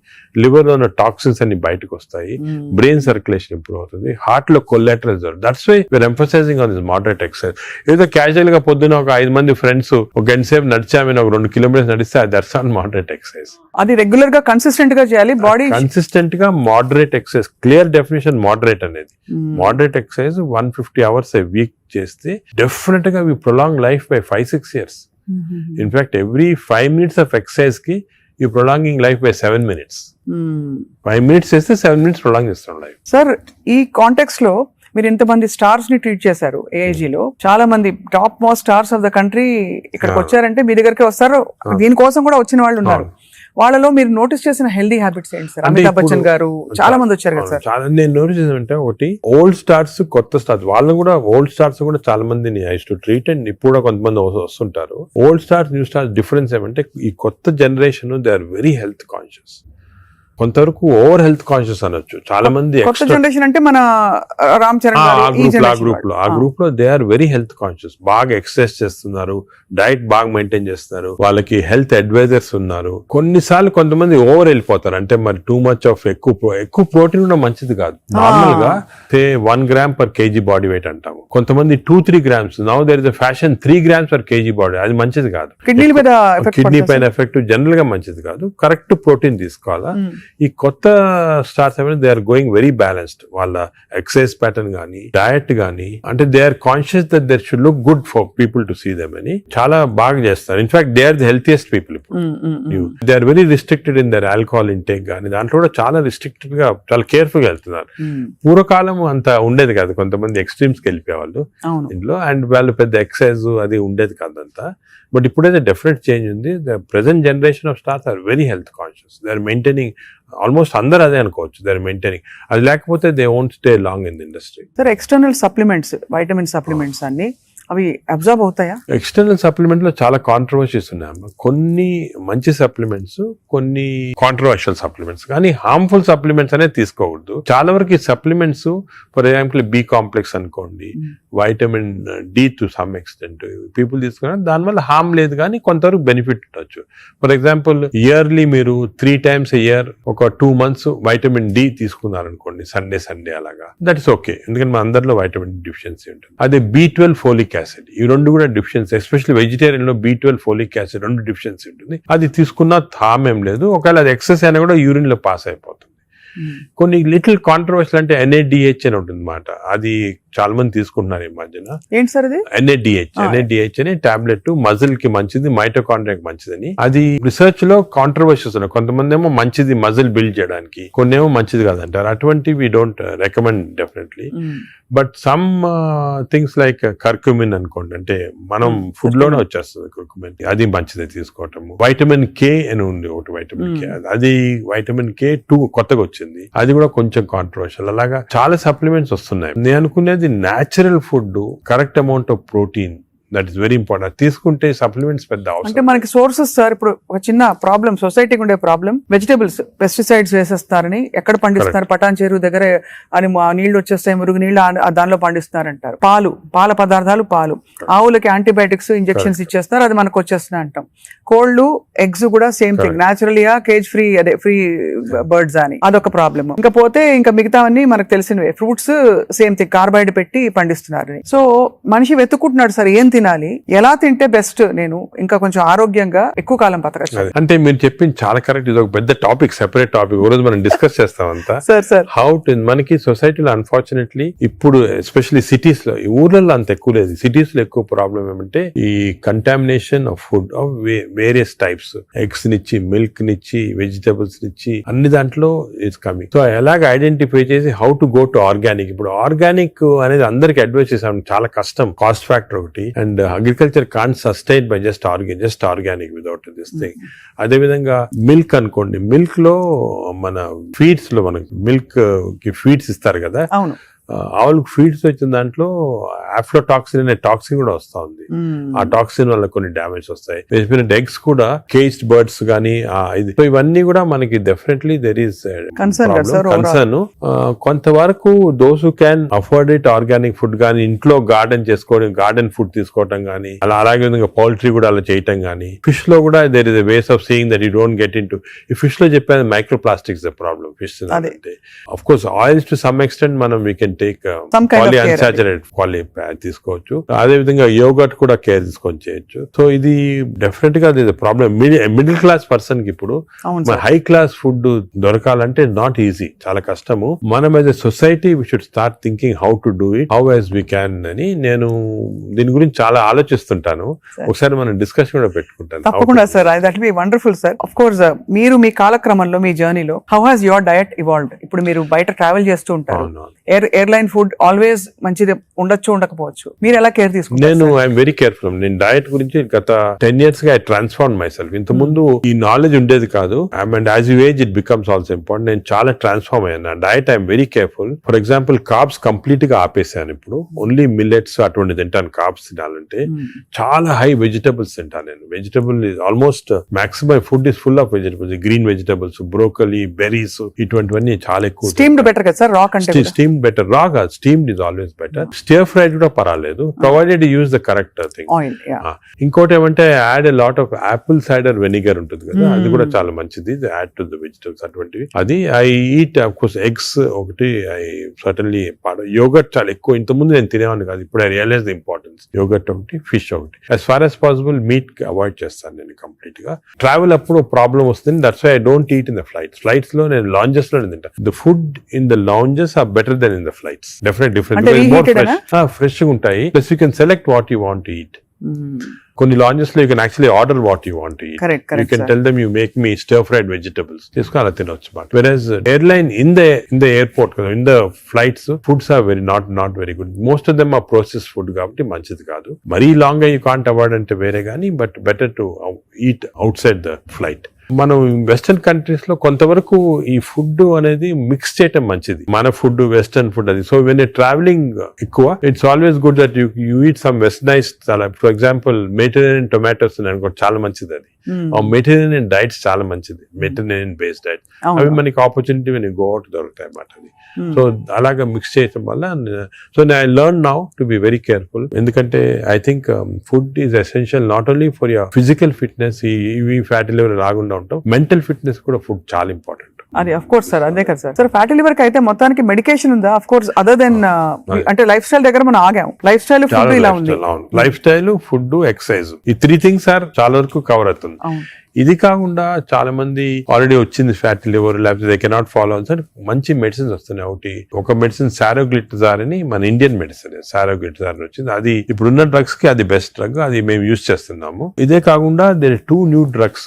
లివర్ లో ఉన్న టాక్సిన్స్ అన్ని బయటకు వస్తాయి, బ్రెయిన్ సర్క్యులేషన్ ఇంప్రూవ్ అవుతుంది, హార్ట్ లో collaterals. That's why we're emphasizing on this moderate exercise. ఏదో క్యాజువల్ గా పొద్దున ఒక 5 మంది ఫ్రెండ్స్ ఒక గంట సేపు నడిచామని ఒక 2 kilometers నడిస్తే దట్స్ ఆన్ మోడరేట్ ఎక్సర్సైజ్. అది రెగ్యులర్ గా కన్సిస్టెంట్ గా చేయాలి. బాడీ కన్సిస్టెంట్ గా moderate exercise. Clear definition moderate అనేది. Moderate exercise 150 hours a week చేస్తే డెఫినెట్ గా we prolong life by 5-6 years. In fact every 5 minutes of exercise కి you prolonging life by 7 minutes. 5 minutes చేస్తే 7 minutes prolong చేస్తాం life. Sir, ఈ context లో మీరు ఇంతమంది స్టార్స్ ని ట్రీట్ చేశారు. AIG లో చాలా మంది top most stars of the country ఇక్కడికి వచ్చారంటే మీ దగ్గరికి వస్తారు. దీనికోసం కూడా వచ్చిన వాళ్ళు ఉన్నారు. వాళ్ళలో మీరు నోటీస్ చేసిన హెల్దీ హ్యాబిట్స్ ఏంటి సార్? అమితాబ్ బచ్చన్ గారు చాలా మంది వచ్చారు కదా సార్. చాలా నేను నోటీస్ చేసానంటే, ఒకటి ఓల్డ్ స్టార్స్, కొత్త స్టార్స్. వాళ్ళని కూడా ఓల్డ్ స్టార్స్ కూడా చాలా మందిని ఐ టు ట్రీట్. అండ్ ఇప్పుడు కూడా కొంతమంది వస్తుంటారు. Old stars, new stars difference ఏమంటే, ఈ కొత్త generation they are very health conscious. కొంతవరకు ఓవర్ హెల్త్ కాన్షియస్ అనొచ్చు. చాలా మంది కొత్త జనరేషన్ అంటే మన రామ్ చరణ్ ఆ గ్రూప్ లో they are very health conscious. బాగా ఎక్సర్సైజ్ చేస్తున్నారు, డైట్ బాగా మెయింటైన్ చేస్తున్నారు, వాళ్ళకి హెల్త్ అడ్వైజర్స్ ఉన్నారు. కొన్నిసార్లు కొంతమంది ఓవర్ వెళ్ళిపోతారు. అంటే మరి టూ మచ్ ఆఫ్ ఎక్కువ ప్రోటీన్ కూడా మంచిది కాదు. నార్మల్ గా 1 gram per kg body weight అంటాము. కొంతమంది 2-3 grams. Now there is a fashion 3 grams per kg body. అది మంచిది కాదు. కిడ్నీ పైన ఎఫెక్ట్ జనరల్ గా మంచిది కాదు. కరెక్ట్ ప్రోటీన్ తీసుకోవాలా. ఈ కొత్త స్టార్స్ ఏమైనా they are going very balanced. వాళ్ళ ఎక్సర్సైజ్ ప్యాటర్న్ కానీ డయట్ కానీ, అంటే they are conscious that there should look good for people to see them అని చాలా బాగా చేస్తారు. In fact they are the healthiest people ఇప్పుడు. They are very restricted in their alcohol intake కానీ, దాంట్లో కూడా చాలా రిస్ట్రిక్టెడ్ గా చాలా కేర్ఫుల్ గా వెళ్తున్నారు. పూర్వకాలం అంత ఉండేది కాదు, కొంతమంది ఎక్స్ట్రీమ్స్ కి వెళ్ళిపోయేవాళ్ళు ఇంట్లో, అండ్ వాళ్ళు పెద్ద ఎక్సర్సైజ్ అది ఉండేది కాదంతా. బట్ ఇప్పుడైతే డెఫినెట్ చేంజ్ ఉంది. The present generation of stars are very health conscious. They are maintaining, almost అందరూ అదే అనుకోవచ్చు, దే ఆర్ మెయింటైనింగ్. అది లేకపోతే they won't stay long in the industry. Sir, external supplements, vitamin supplements అన్ని అవి observe అవుతాయా? External supplement లో చాలా కాంట్రవర్సీస్ ఉన్నాయమ్మా. కొన్ని మంచి సప్లిమెంట్స్, కొన్ని కాంట్రవర్షియల్ సప్లిమెంట్స్, కానీ హార్మ్ఫుల్ సప్లిమెంట్స్ అనేది తీసుకోకూడదు. చాలా వరకు ఈ supplements, for example B complex అనుకోండి, vitamin D to some extent people తీసుకున్నారు, దానివల్ల హార్మ్ లేదు కానీ కొంతవరకు బెనిఫిట్ ఉండొచ్చు. ఫర్ ఎగ్జాంపుల్ ఇయర్లీ మీరు 3 times a year ఒక 2 months వైటమిన్ డి తీసుకున్నారనుకోండి, సండే అలాగా, దట్ ఇస్ ఓకే. ఎందుకంటే మన అందరిలో వైటమిన్ డిఫిషియన్సీ ఉంటుంది. అదే B12 ఫోలిక్ యాసిడ్, ఈ రెండు కూడా డిఫిషియన్సీ, ఎస్పెషల్లీ వెజిటేరియన్ లో B12 ఫోలిక్ యాసిడ్ రెండు డిఫిషియన్సీ ఉంటుంది. అది తీసుకున్నా హామ్ ఏం లేదు, ఒకవేళ అది ఎక్సెస్ అయినా కూడా యూరిన్ లో పాస్ అయిపోతుంది. కొన్ని లిటిల్ కాంట్రవర్షియల్ అంటే NADH అని ఉంటుంది అన్నమాట. అది చాలా మంది తీసుకుంటున్నారు ఈ మధ్యన. ఏంటి సార్ అది? NADH అని టాబ్లెట్, మజిల్ కి మంచిది, మైటోకాండ్రియాకి మంచిదని. అది రిసర్చ్ లో కాంట్రవర్షియస్ ఉన్నాయి. కొంతమంది ఏమో మంచిది మజిల్ బిల్డ్ చేయడానికి, కొన్ని ఏమో మంచిది కాదంటారు. అటువంటి we don't recommend definitely. But some things like curcumin అనుకోండి, అంటే మనం ఫుడ్ లోనే వచ్చేస్తుంది కర్కుమిన్, అది మంచిది తీసుకోవటము. వైటమిన్ K అని ఉంది ఒకటి, వైటమిన్ K, అది వైటమిన్ K2 కొత్తగా వచ్చింది, అది కూడా కొంచెం కాంట్రవర్షియల్. అలాగా చాలా సప్లిమెంట్స్ వస్తున్నాయి. నేను అనుకునేది natural food, correct amount of protein, that is very important. తీసుకుంటే సప్లిమెంట్స్ పెద్ద అవసరం. అంటే మనకి సోర్సెస్ సార్, ఇప్పుడు ఒక చిన్న ప్రాబ్లం, సొసైటీకి ఉండే ప్రాబ్లం, వెజిటేబుల్స్ పెస్టిసైడ్స్ వేసేస్తారని, ఎక్కడ పండిస్తున్నారు, పటాన్ చెరువు దగ్గర అని నీళ్లు వచ్చేస్తాయి, మురుగు నీళ్లు దానిలో పండిస్తున్నారంటారు. పాల పదార్థాలు, ఆవులకి యాంటీబయాటిక్స్ ఇంజెక్షన్స్ ఇచ్చేస్తారు, అది మనకు వచ్చేస్తున్నాయి అంటాం. కోళ్లు, ఎగ్స్ కూడా సేమ్ థింగ్, న్యాచురల్గా కేజ్ ఫ్రీ, అదే ఫ్రీ బర్డ్స్ అని, అదొక ప్రాబ్లమ్. ఇంకా పోతే ఇంకా మిగతావన్నీ మనకు తెలిసినవే. ఫ్రూట్స్ సేమ్ థింగ్, కార్బైడ్ పెట్టి పండిస్తున్నారు. సో మనిషి వెతుక్కుంటున్నాడు సార్, ఏం తినాలి, ఎలా తింటే బెస్ట్, నేను ఇంకా కొంచెం ఆరోగ్యంగా ఎక్కువ కాలం బతకచ్చు. అంటే మీరు చెప్పింది చాలా కరెక్ట్. ఇది ఒక పెద్ద టాపిక్, సెపరేట్ టాపిక్, రోజు మనం డిస్కస్ చేస్తామంతా. హౌ టు, మనకి సొసైటీలో అన్ఫార్చునేట్లీ ఇప్పుడు ఎస్పెషల్లీ సిటీస్ లో, ఊర్లలో అంత ఎక్కువ లేదు, సిటీస్ లో ఎక్కువ ప్రాబ్లం ఏమంటే ఈ contamination of food of various types, eggs నిచ్చి, మిల్క్ నిచ్చి, వెజిటబుల్స్ నిచ్చి, అన్ని దాంట్లో ఇట్స్ కమింగ్. సో ఎలాగ ఐడెంటిఫై చేసి how to go to organic. ఇప్పుడు ఆర్గానిక్ అనేది అందరికి అడ్వైస్ చేసాం, చాలా కష్టం, కాస్ట్ ఫ్యాక్టర్ ఒకటి, and agriculture can't sustain by just organic without this thing. అదే విధంగా మిల్క్ అనుకోండి, మిల్క్ లో మన ఫీడ్స్ లో మనకి మిల్క్ కి ఫీడ్స్ ఇస్తారు కదా, ఆవులకు ఫీడ్స్ వచ్చిన దాంట్లో ఆఫ్లోటాక్సిన్ అనే టాక్సిన్ కూడా వస్తా ఉంది. ఆ టాక్సిన్ వల్ల కొన్ని డ్యామేజ్ వస్తాయి. ఎగ్స్ కూడా కేజ్డ్ బర్డ్స్ గానీ ఇది, సో ఇవన్నీ కూడా మనకి డెఫినెట్లీ దెర్ ఈస్ కన్సర్న్. కొంతవరకు those who can afford it, organic food గానీ, ఇంట్లో గార్డెన్ చేసుకోవడం, గార్డెన్ ఫుడ్ తీసుకోవటం గానీ, అలాగే విధంగా పౌల్ట్రీ కూడా అలా చేయటం గానీ. ఫిష్ లో కూడా there is a ways of seeing that you don't get in to. ఈ ఫిష్ లో చెప్పేది micro plastics the problem. Fish అంటే of course oils to some extent మనం వీ కెన్ టేక్ పాలిఅన్సాచురేటెడ్ తీసుకోవచ్చు. అదే విధంగా యోగర్ట్ కూడా కేర్ తీసుకొని చేయొచ్చు. సో ఇది డెఫినెట్ గా ప్రాబ్లమ్. మిడిల్ క్లాస్ పర్సన్ కి ఇప్పుడు హై క్లాస్ ఫుడ్ దొరకాలంటే నాట్ ఈజీ, చాలా కష్టము. మనం as a society we should start thinking how to do it, how as we can అని నేను దీని గురించి చాలా ఆలోచిస్తుంటాను. ఒకసారి మనం డిస్కషన్ కూడా పెట్టుకుంటాను. తప్పకుండా sir, that be wonderful sir. Of course మీరు మీ కాలక్రమంలో, మీ జర్నీలో how has your diet evolved? ఇప్పుడు మీరు బయట ట్రావెల్ చేస్తూ ఉంటారు, ఎయిర్లైన్ ఫుడ్ ఆల్వేస్ మంచిది ఉండొచ్చు, ఉండకపోవచ్చు, మీరు ఎలా కేర్ తీసుకుంటారు? నేను ఐఎమ్ వెరీ కేర్ఫుల్. నేను డయట్ గురించి గత 10 years గా ఐ ట్రాన్స్ఫార్మ్ మై సెల్ఫ్. ఇంత ముందు ఈ నాలెడ్జ్ ఉండేది కాదు, and as you age it becomes also important. నేను చాలా ట్రాన్స్ఫార్మ్ అయ్యాను. Diet I'm very careful. For example carbs complete గా ఆపేసాను. ఇప్పుడు ఓన్లీ మిల్లెట్స్ అటువంటి తింటాను. కార్బ్స్ తినాలంటే చాలా హై వెజిటబుల్స్ తింటాను నేను. Vegetable almost maximum food is full of vegetables, green vegetables, broccoli, berries, ఇటువంటివన్నీ చాలా ఎక్కువ. స్టీమ్డ్ బెటర్ కదా సార్, రా కంటే స్టీమ్ బెటర్. రా కాదు, steamed is always better. Stir fried కూడా పర్వాలేదు, provided use the correct thing. Oil. ఇంకోటి ఏమంటే add a lot of Apple cider vinegar ఉంటుంది కదా, అది కూడా చాలా మంచిది, యాడ్ టు ద వెజిటబుల్స్ అటువంటివి. అది I eat of course eggs ఒకటి, ఐ సర్టన్లీ యోగర్ట్ చాలా ఎక్కువ. ఇంతకుముందు నేను తినేవాడిని కాదు, ఇప్పుడు I realize the importance. Yogurt ఒకటి, ఫిష్ ఒకటి. As far as possible meat avoid చేస్తాను నేను కంప్లీట్ గా. ట్రావెల్ అప్పుడు ప్రాబ్లం వస్తుంది, that's why I don't eat in the flights. Flights లో నేను లాంజెస్ లో తింటా. The food in the lounges are better than in the flights. Definite fresh గా ఉంటాయి. Plus you can select what you want to eat. కొన్ని lounges లో you can actually order what you want to eat. You can tell them you make me stir fried vegetables, తీసుకుని అలా తినొచ్చు. But various airline in the airport కదా, in the flights foods are not very good. Most of them are process food కాబట్టి మంచిది కాదు. మరీ long గా you can't avoid అంటే వేరే కానీ, but better to eat out side the flight. మనం వెస్టర్న్ కంట్రీస్ లో కొంతవరకు ఈ ఫుడ్ అనేది మిక్స్ చేయటం మంచిది, మన ఫుడ్ వెస్టర్న్ ఫుడ్ అది. సో వెన్ ట్రావెలింగ్ ఎక్కువ, it's always good that you eat some westernise. For example Mediterranean tomatoes అనుకో, చాలా మంచిది అది. మెడిటరేనియన్ డైట్స్ చాలా మంచిది, మెడిటరేనియన్ బేస్డ్ డైట్. అవి మనకి ఆపర్చునిటీ వెన్ గో అవుట్ దొరుకుతాయి అన్నమాట అది. సో అలాగా మిక్స్ చేయటం వల్ల, so I learn now to be very careful. ఎందుకంటే I think food is essential not only for your physical fitness, ఇవి ఫ్యాటీ లివర్ రాకుండా ఉంటాం, మెంటల్ ఫిట్నెస్ కూడా ఫుడ్ చాలా ఇంపార్టెంట్. అది అఫ్ కోర్స్ సార్, అదే కదా సార్. సార్ ఫ్యాటీ లివర్ కి అయితే మొత్తానికి మెడికేషన్ ఉందా? అఫ్ కోర్స్ అదర్ దెన్ అంటే లైఫ్ స్టైల్ దగ్గర మనం ఆగాం. లైఫ్ స్టైల్ ఫుడ్ ఇలా ఉంది. లైఫ్ స్టైల్, ఫుడ్, ఎక్సర్సైజ్, ఈ 3 things సార్ చాలా వరకు కవర్ అవుతుంది. ఇది కాకుండా చాలా మంది ఆల్రెడీ వచ్చింది ఫ్యాటీ లివర్, లేకపోతే దే కెనాట్ ఫాలో సార్, మంచి మెడిసిన్స్ వస్తున్నాయి. ఒక మెడిసిన్ సారోగ్లిటజార్ అని, మన ఇండియన్ మెడిసిన్ సారోగ్లిటజార్ అని వచ్చింది. అది ఇప్పుడున్న డ్రగ్స్ కి అది బెస్ట్ డ్రగ్, అది మేము యూజ్ చేస్తున్నాము. ఇదే కాకుండా దేర్ 2 new drugs,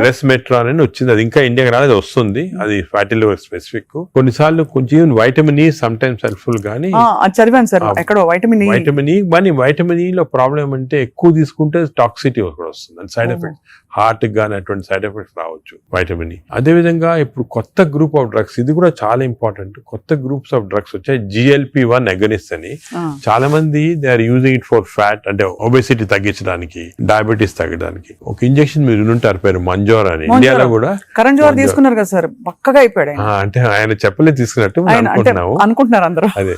రెస్మెట్రాన్ అని వచ్చింది, అది ఇంకా ఇండియాకి రాలేదు, వస్తుంది. అది ఫ్యాటీ లివర్ స్పెసిఫిక్. కొన్నిసార్లు కొంచెం vitamin E some times helpful గానీ, చదివాను సార్ ఎక్కడో వైటమిన్ ఈ. వైటమిన్ ఈ లో ప్రాబ్లం అంటే ఎక్కువ తీసుకుంటే టాక్సిటీ కూడా వస్తుంది, సైడ్ ఎఫెక్ట్స్, హార్ట్ గానీ అటువంటి సైడ్ ఎఫెక్ట్స్ రావచ్చు వైటమిన్ ఈ. అదేవిధంగా ఇప్పుడు కొత్త గ్రూప్ ఆఫ్ డ్రగ్స్, ఇది కూడా చాలా ఇంపార్టెంట్. కొత్త గ్రూప్స్ ఆఫ్ డ్రగ్స్ వచ్చాయి, GLP-1 అగనిస్ట్ అని. చాలా మంది they are using it for fat, అంటే ఒబెసిటీ తగ్గించడానికి, డయాబెటీస్ తగ్గడానికి. ఒక ఇంజెక్షన్ మీరు ఉంటారు పేరు మంజోర్ అని, ఇండియాలో కూడా కరణ్ జోహర్ తీసుకున్నారు కదా సార్, పక్కగా అయిపోయాడు. అంటే ఆయన చెప్పలే తీసుకున్నట్టు అనుకుంటున్నారు అందరూ. అదే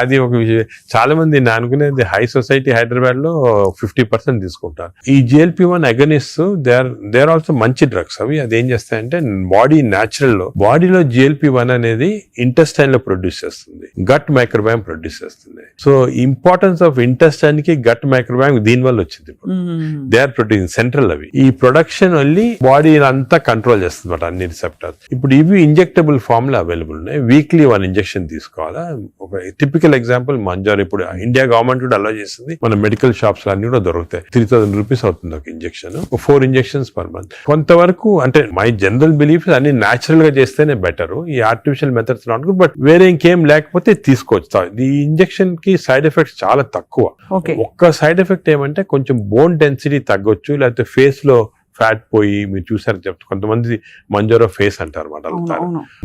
అది ఒక విషయం. చాలా మంది నేను అనుకునేది హై సొసైటీ హైదరాబాద్ లో 50% తీసుకుంటారు ఈ GLP-1 agonist. They are also మంచి డ్రగ్స్ అవి. అది ఏం చేస్తాయంటే బాడీ న్యాచురల్ లో, బాడీలో GLP-1 అనేది ఇంటెస్టైన్ లో ప్రొడ్యూస్ చేస్తుంది, గట్ మైక్రోబయామ్ ప్రొడ్యూస్ చేస్తుంది. సో ఇంపార్టెన్స్ ఆఫ్ ఇంటెస్టైన్ కి గట్ మైక్రోబయామ్ దీని వల్ల వచ్చింది. దే ఆర్ ప్రొడ్యూసింగ్ సెంట్రల్, అవి ఈ ప్రొడక్షన్ వల్లి బాడీ అంతా కంట్రోల్ చేస్తుంది అన్నమాట, అన్ని రిసెప్టర్స్. ఇప్పుడు ఇవి ఇంజెక్టబుల్ ఫామ్ లో అవైలబుల్ ఉన్నాయి. వీక్లీ 1 ఇంజెక్షన్ తీసుకోవాలా. ఒక టిపికల్ ఎగ్జాంపుల్ మంజార్, ఇప్పుడు ఇండియా గవర్నమెంట్ కూడా అలో చేస్తుంది, మన మెడికల్ షాప్స్ అన్ని కూడా దొరుకుతాయి. 3000 రూపీస్ అవుతుంది ఒక ఇంజెక్షన్, 4 ఇంజెక్షన్స్ పర్ మంత్. కొంతవరకు అంటే మై జనరల్ బిలీఫ్ అన్ని న్యాచురల్ గా చేస్తేనే బెటర్, ఈ artificial methods not good. But వేరే ఇంకేం లేకపోతే తీసుకోవచ్చు. ఈ ఇంజెక్షన్ కి సైడ్ ఎఫెక్ట్స్ చాలా తక్కువ. ఒక్క సైడ్ ఎఫెక్ట్ ఏమంటే కొంచెం బోన్ డెన్సిటీ తగ్గొచ్చు, లేకపోతే ఫేస్ లో ఫ్యాట్ పోయి, మీరు చూసారు చెప్తారు కొంతమంది మంజోరో ఫేస్ అంటారు అనమాట,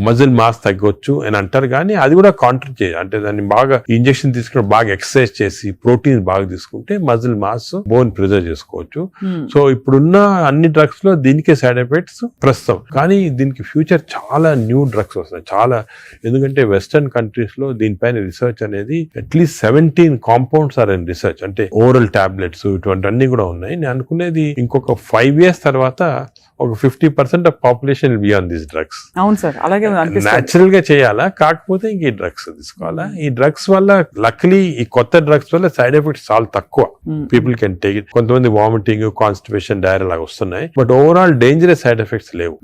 మజిల్ మాస్ తగ్గొచ్చు అని అంటారు. కానీ అది కూడా కాంట్రీ చేయాలి, అంటే దాన్ని బాగా ఇంజెక్షన్ తీసుకుని బాగా ఎక్సర్సైజ్ చేసి ప్రోటీన్ బాగా తీసుకుంటే మజిల్ మాస్, బోన్ ప్రిజర్వ్ చేసుకోవచ్చు. సో ఇప్పుడున్న అన్ని డ్రగ్స్ లో దీనికే సైడ్ ఎఫెక్ట్స్ ప్రస్తుతం, కానీ దీనికి ఫ్యూచర్ చాలా న్యూ డ్రగ్స్ వస్తాయి చాలా. ఎందుకంటే వెస్టర్న్ కంట్రీస్ లో దీనిపైన రీసెర్చ్ అనేది at least 17 compounds are in research, అంటే ఓరల్ టాబ్లెట్స్ ఇటువంటి అన్ని కూడా ఉన్నాయి. నేను అనుకునేది ఇంకొక 5 years తర్వాత ఒక 50% of population will be on these drugs. అవును సార్, అలాగే న్యాచురల్ గా చేయాలా, కాకపోతే ఇంక ఈ డ్రగ్స్ తీసుకోవాలా. ఈ డ్రగ్స్ వల్ల లక్లీ ఈ కొత్త డ్రగ్స్ వల్ల సైడ్ ఎఫెక్ట్స్ చాలా తక్కువ, పీపుల్ కెన్ టేక్ ఇట్. కొంతమంది వామిటింగ్, కాన్స్టిపేషన్, డైరియా లాగా వస్తున్నాయి, but overall dangerous side effects లేవు.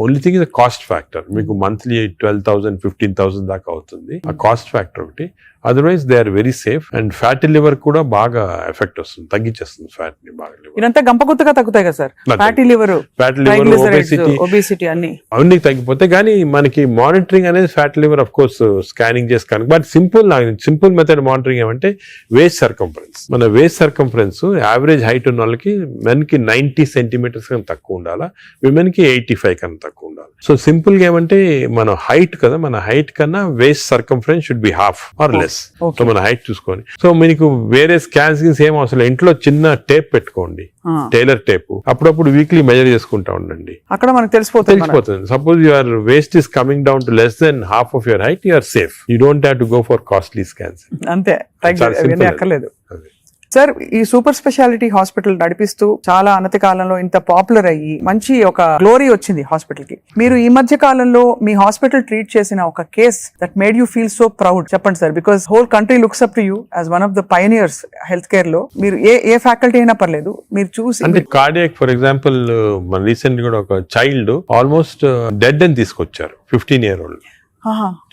Only thing is cost factor. మీకు మంత్లీ 12,000 15,000 దాకా అవుతుంది, ఆ కాస్ట్ ఫ్యాక్టర్ ఒకటి. Otherwise they are very safe. And fatty liver కూడా బాగా ఎఫెక్ట్ వస్తుంది, తగ్గించేస్తుంది ఫ్యాట్ ని బాగా. ఇదంతా గంపగుత్తగా తగ్గుతాయి కదా సార్, ఫ్యాటీ లివర్, ఒబేసిటీ అన్ని తగ్గిపోతాయి. కానీ మనకి మానిటరింగ్ అనేది fatty liver of course scanning చేసి కనుక, బట్ సింపుల్ మెథడ్ మానిటరింగ్ ఏమంటే వేస్ట్ సర్కంఫరెన్స్. మన వేస్ట్ సర్కంఫరెన్స్ యావరేజ్ హైట్ ఉన్న వాళ్ళకి మెన్ కి 90 centimeters కన్నా తక్కువ ఉండాలా, విమెన్ కి 85 కన్నా తక్కువ ఉండాలి. సో సింపుల్ గా ఏమంటే మన హైట్ కదా, మన హైట్ కన్నా waist circumference should be half or less. Less. So మన హైట్ చూసుకొని, సో మీకు వేరే స్కాన్స్ ఏం అవసరం, ఇంట్లో చిన్న టేప్ పెట్టుకోండి, టైలర్ టేప్, అప్పుడప్పుడు వీక్లీ మెజర్ చేసుకుంటా ఉండండి, అక్కడ మనకు తెలిసిపోతుంది. Suppose your waist is coming down to less than half of your height, you're safe. You don't have to go for costly scans. అంతే, అక్కర్లేదు. సార్, ఈ సూపర్ స్పెషాలిటీ హాస్పిటల్ నడిపిస్తూ చాలా అనతి కాలంలో ఇంత పాపులర్ అయ్యి మంచి ఒక గ్లోరీ వచ్చింది హాస్పిటల్ కి. మీరు ఈ మధ్య కాలంలో మీ హాస్పిటల్ ట్రీట్ చేసిన ఒక case that made you feel so proud చెప్పండి sir, because whole country looks up to you as one of the pioneers health care లో. మీరు ఏ ఫ్యాకల్టీ అయినా పర్లేదు, మీరు చూసి అంటే కార్డియాక్ ఫర్ ఎగ్జాంపుల్, మన రీసెంట్ కూడా ఒక చైల్డ్ ఆల్మోస్ట్ డెడ్ అని తీసుకొచ్చారు, 15-year-old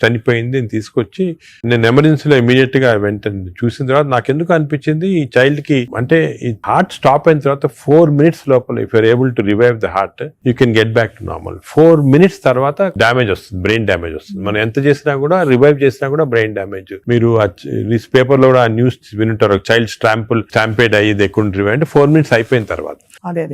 చనిపోయింది అని తీసుకొచ్చి, నేను ఎమర్జెన్సీలో ఇమీడియట్ గా వెంటనే చూసిన తర్వాత నాకు ఎందుకు అనిపించింది, ఈ చైల్డ్ కి అంటే ఈ హార్ట్ స్టాప్ అయిన తర్వాత 4 minutes లోపల if you're able to revive the heart, you can get back to normal. 4 minutes తర్వాత డ్యామేజ్ వస్తుంది, బ్రెయిన్ డ్యామేజ్ వస్తుంది. మనం ఎంత చేసినా కూడా, రివైవ్ చేసినా కూడా బ్రెయిన్ డ్యామేజ్. మీరు పేపర్ లో కూడా ఆ న్యూస్ వినుంటారు, చైల్డ్ స్టాంపేడ్ అయ్యి దే కుడెంట్ రివైవ్ అంటే 4 minutes అయిపోయిన తర్వాత. అదే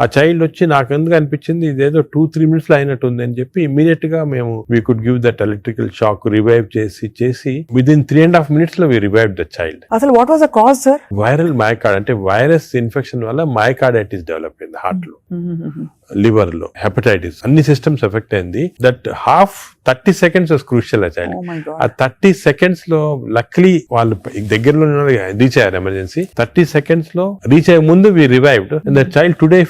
ఆ చైల్డ్ వచ్చి నాకు ఎందుకు అనిపించింది ఇదేదో 2-3 minutes లో అయినట్టు ఉంది అని చెప్పి ఇమీడియట్ గా మేము we could give that electrical shock, revive చేసి విదిన్ 3.5 minutes లో వి రివైవ్ ద చైల్డ్. అసలు what was the cause sir? Viral మయోకార్డ్ అంటే వైరస్ ఇన్ఫెక్షన్ వల్ల మయోకార్డైటిస్ డెవలప్ అయింది హార్ట్ లో, లివర్ లో, హెపటైటిస్, అన్ని సిస్టమ్స్ ఎఫెక్ట్ అయింది. దట్ 30 seconds వాస్ క్రూషియల్ ఆ చైల్డ్. ఆ 30 seconds లో లక్లీ వాళ్ళు దగ్గరలో రీచ్ అయ్యారు ఎమర్జెన్సీ. 30 seconds లో రీచ్ అయ్యే ముందు we revived. And that child today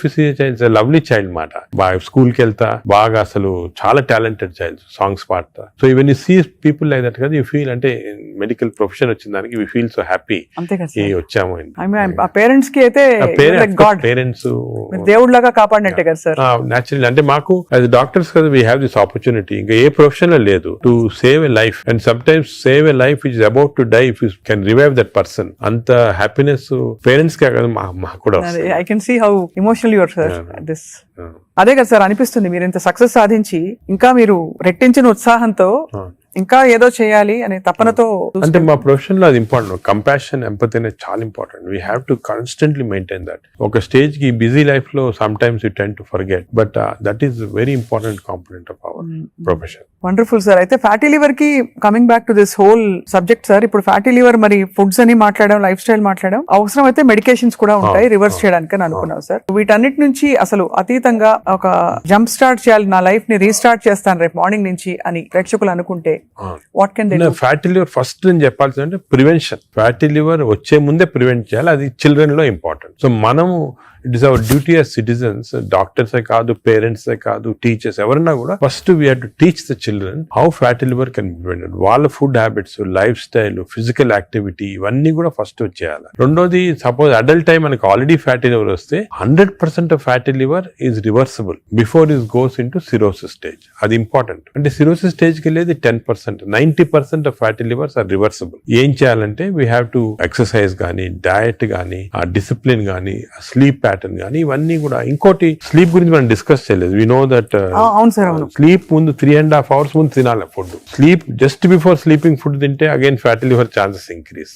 lovely child మాట, బాగా స్కూల్ కి వెళ్తా, బాగా అసలు చాలా టాలెంటెడ్ చైల్డ్, సాంగ్స్ పాడతా. So even you see people like that కదా, యూ ఫీల్ అంటే మెడికల్ ప్రొఫెషన్ వచ్చిన దానికి వి ఫీల్ సో హ్యాపీ వచ్చాము. పేరెంట్స్ కి అయితే పేరెంట్స్ దేవుడిలాగా కాపాడినట్టే కదా సార్. న్యాచురల్ అంటే మాకు యాజ్ డాక్టర్స్ కదా వీ హ్యావ్ దిస్ ఆపర్చునిటీ. ఇంకా ఏ ప్రొఫెషన్ లో లేదు to save a life, and some times save a life which is about to die if you can revive that person. అంత happiness parents కే కదా మాకు కూడా. I can see how emotional you are sir this. అదే కదా sir అనిపిస్తుంది, మీరు ఇంత సక్సెస్ సాధించి ఇంకా మీరు రెట్టించిన ఉత్సాహంతో ఇంకా ఏదో చేయాలి అనే తపనతో. అంటే మా ప్రొఫెషన్ లో అది ఇంపార్టెంట్. కంపాషన్, ఎంపతి అనేది చాలా important. We have to constantly maintain that. ఒక స్టేజ్ కి బిజీ లైఫ్ లో some times you tend to forget, but that is very important component of our profession. Wonderful sir. అయితే fatty liver కి coming back to this whole subject sir, ఇప్పుడు fatty liver మరి foods అని మాట్లాడడం, life style మాట్లాడడం, అవసరం అయితే medications కూడా ఉంటాయి రివర్స్ చేయడానికి అని అనుకున్నాం సార్. వీటన్నిటి నుంచి అసలు అతీతంగా ఒక జంప్ స్టార్ట్ చేయాలి, నా లైఫ్ ని రీస్టార్ట్ చేస్తాను రేపు మార్నింగ్ నుంచి అని ప్రేక్షకులు అనుకుంటే what can they? Fatty liver first నేను చెప్పాల్సింది అంటే ప్రివెన్షన్. ఫ్యాటీ లివర్ వచ్చే ముందే ప్రివెంట్ చేయాలి, అది చిల్డ్రన్ లో ఇంపార్టెంట్. సో మనము it is our duty as citizens, డాక్టర్సే కాదు, పేరెంట్సే కాదు, టీచర్స్ ఎవరన్నా కూడా first we have to teach the children how fatty liver can be prevented. వాళ్ళ food habits, life style, physical activity ఇవన్నీ కూడా ఫస్ట్ వచ్చేయాలి. రెండోది, సపోజ్ అడల్ట్ టైం మనకి ఆల్రెడీ ఫ్యాటీ లివర్ వస్తే 100% of fatty liver is reversible before is goes in to cirrhosis stage. అది important. అంటే cirrhosis stage కి వెళ్ళేది 10%, 90% of fatty livers are reversible. ఏం చేయాలంటే వీ హ్యావ్ టు ఎక్సర్సైజ్ కానీ, డయట్ కానీ, ఆ డిసిప్లిన్ కానీ, స్లీప్ ప్యాటర్న్ కానీ, ఇవన్నీ కూడా. ఇంకోటి, స్లీప్ గురించి మనం డిస్కస్ చేయలేదు. వి నో దట్ స్లీప్ ముందు 3.5 hours ముందు తినాలి food. Sleep just before sleeping food తింటే again fatty liver chances increase,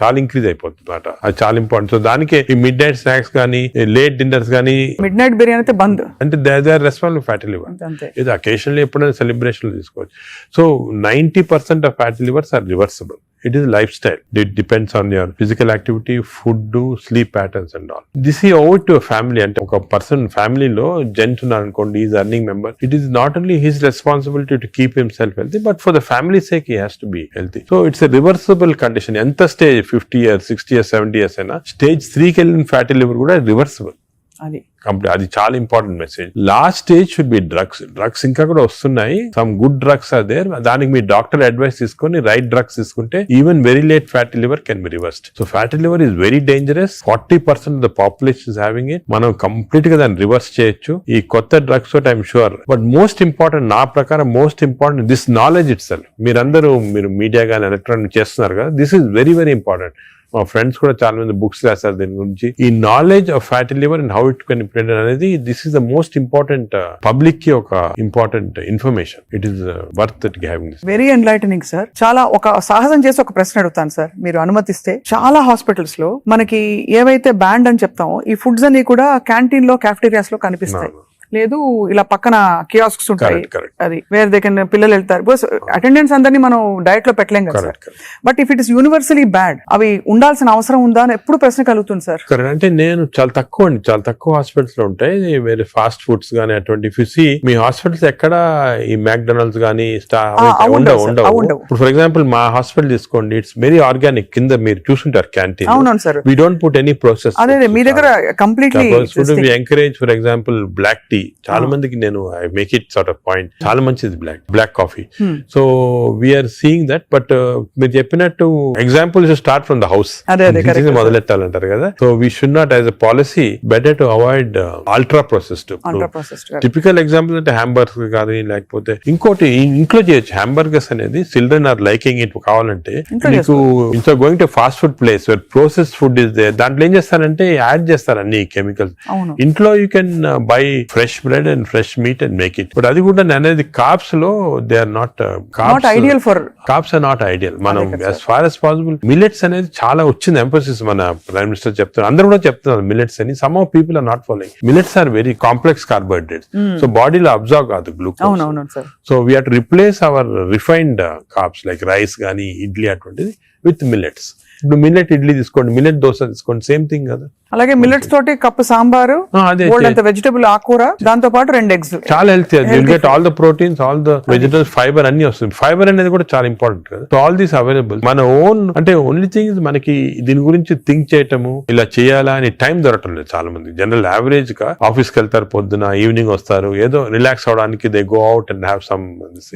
చాలా ఇంక్రీజ్ అయిపోతుంది అన్నమాట. అది చాలా ఇంపార్టెంట్. సో దానికి ఈ మిడ్ నైట్ స్నాక్స్ కానీ, లేట్ డిన్నర్స్ కానీ, మిడ్ నైట్ బిర్యానీ బంద్ అంటే they are responsible fatty liver. ఇది అకేషనల్లీ ఎప్పుడైనా సెలబ్రేషన్ తీసుకోవచ్చు. So 90% of fatty livers are reversible. It is lifestyle. It depends on your physical activity, food, sleep patterns and all. This is over to a family. And a person family lo gent unnarukondi, is earning member. It is not only his responsibility to keep himself healthy, but for the family's sake he has to be healthy. So it's a reversible condition. Enta stage 50 years, 60 years, 70 years aina stage 3 ki ellin fatty liver kuda reversible. అది చాలా important message. Last stage should be drugs ఇంకా కూడా వస్తున్నాయి. Some good drugs are there. దానికి మీ doctor advice తీసుకొని right drugs తీసుకుంటే even very late fatty liver can be reversed. So fatty liver is very dangerous. 40% of the population is having it. మనం complete గా దాన్ని రివర్స్ చేయొచ్చు ఈ కొత్త డ్రగ్స్ తోటి, I'm sure. But most important, నా ప్రకారం most important this knowledge it self. మీరు మీడియా కానీ ఎలక్ట్రానిక్ చేస్తున్నారు కదా, this is very very important. మా ఫ్రెండ్స్ కూడా చాలా మంది బుక్స్ రాశారు దీని గురించి. ఈ knowledge of fatty liver and how it can prevent అనేది, this is the most important public కి ఒక important information. It is worth it having this. Very enlightening sir. చాలా ఒక సాహసం చేసి ఒక ప్రశ్న అడుగుతాను సార్, మీరు అనుమతిస్తే. చాలా హాస్పిటల్స్ లో మనకి ఏవైతే బ్యాండ్ అని చెప్తామో ఈ ఫుడ్స్ అన్ని కూడా క్యాంటీన్ లో, క్యాఫ్టీరియాస్ లో కనిపిస్తాయి. లేదు ఇలా పక్కన కియాస్క్స్ ఉంటాయి, కరెక్ట్ అది వేర్ దే కెన్ పిల్లలు వెళ్తారు. బికాస్ అటెండెన్స్ అందరినీ మనం డైట్ లో పెట్టలేం కదా sir. But if it is universally bad, అవి ఉండాల్సిన అవసరం ఉందా అని ఎప్పుడు ప్రశ్న కలుగుతుంది సార్. కరెక్ట్. అంటే నేను చాలా తక్కువ హాస్పిటల్స్ లో ఉంటాయి వేరే ఫాస్ట్ ఫుడ్స్ గానీ అటువంటి. ఇఫ్ యు సీ మీ హాస్పిటల్స్ ఎక్కడ ఈ మ్యాక్డొనాల్డ్స్ గానీ ఉండవు. ఇప్పుడు ఫర్ ఎగ్జాంపుల్ మా హాస్పిటల్ తీసుకోండి, ఇట్స్ వెరీ ఆర్గానిక్. కింద మీరు చూసుంటారు క్యాంటీన్. అవునవును sir. We don't put any process. అదే మీ దగ్గర completely we encourage for example black tea. చాలా మందికి నేను I make it sort of point, చాలా మంచిది black coffee. So we're seeing that. But మీరు చెప్పినట్టు example start from the house మొదలెట్టాలంటారు కదా. So we should not as a policy better to avoid ultra processed. Typical example అంటే hamburger కానీ లేకపోతే ఇంకోటి ఇంట్లో చేయొచ్చు. హ్యాంబర్గర్స్ అనేది చిల్డ్రన్ ఆర్ లైకింగ్ ఇట్. కావాలంటే మీకు ఇంట్లో going to fast food place where processed food is there, దాంట్లో ఏం చేస్తారంటే యాడ్ చేస్తారు అన్ని కెమికల్స్. ఇంట్లో you can buy fresh bread and fresh meat and make it. But అది కూడా అనేది కార్బ్స్ లో they are not ideal for carbs are not ideal. మనం as far as possible millets అనేది చాలా వచ్చింది ఎంఫోసిస్. మన ప్రైమ్ మినిస్టర్ చెప్తున్నారు, అందరూ కూడా చెప్తున్నారు మిల్లెట్స్ అని. Some of people are not following. Millets are very complex carbohydrates. So బాడీలో అబ్జర్వ్ కాదు గ్లూకోజ్. So we have to replace our refined carbs like rice గానీ ఇడ్లీ అటువంటిది విత్ మిల్లెట్స్. ఇప్పుడు మిల్లెట్ ఇడ్లీ తీసుకోండి, మిల్లెట్ దోశ తీసుకోండి, సేమ్ థింగ్ కదా. అలాగే మిల్లెట్స్ తోటి కప్పు సాంబారు, వెజిటబుల్ ఆకుకూర, దాంతో పాటు 2 eggs. చాలా healthy. You'll get all the proteins, all the vegetables, fibre అన్ని వస్తుంది. ఫైబర్ అనేది కూడా చాలా ఇంపార్టెంట్ కదా. So all these available. మన ఓన్ అంటే ఓన్లీ థింగ్ మనకి దీని గురించి థింక్ చేయటము, ఇలా చేయాలా అని టైం దొరకటం లేదు చాలా మంది. జనరల్ యావరేజ్ గా ఆఫీస్కి వెళ్తారు, పొద్దున ఈవినింగ్ వస్తారు, ఏదో రిలాక్స్ అవడానికి they go out and have some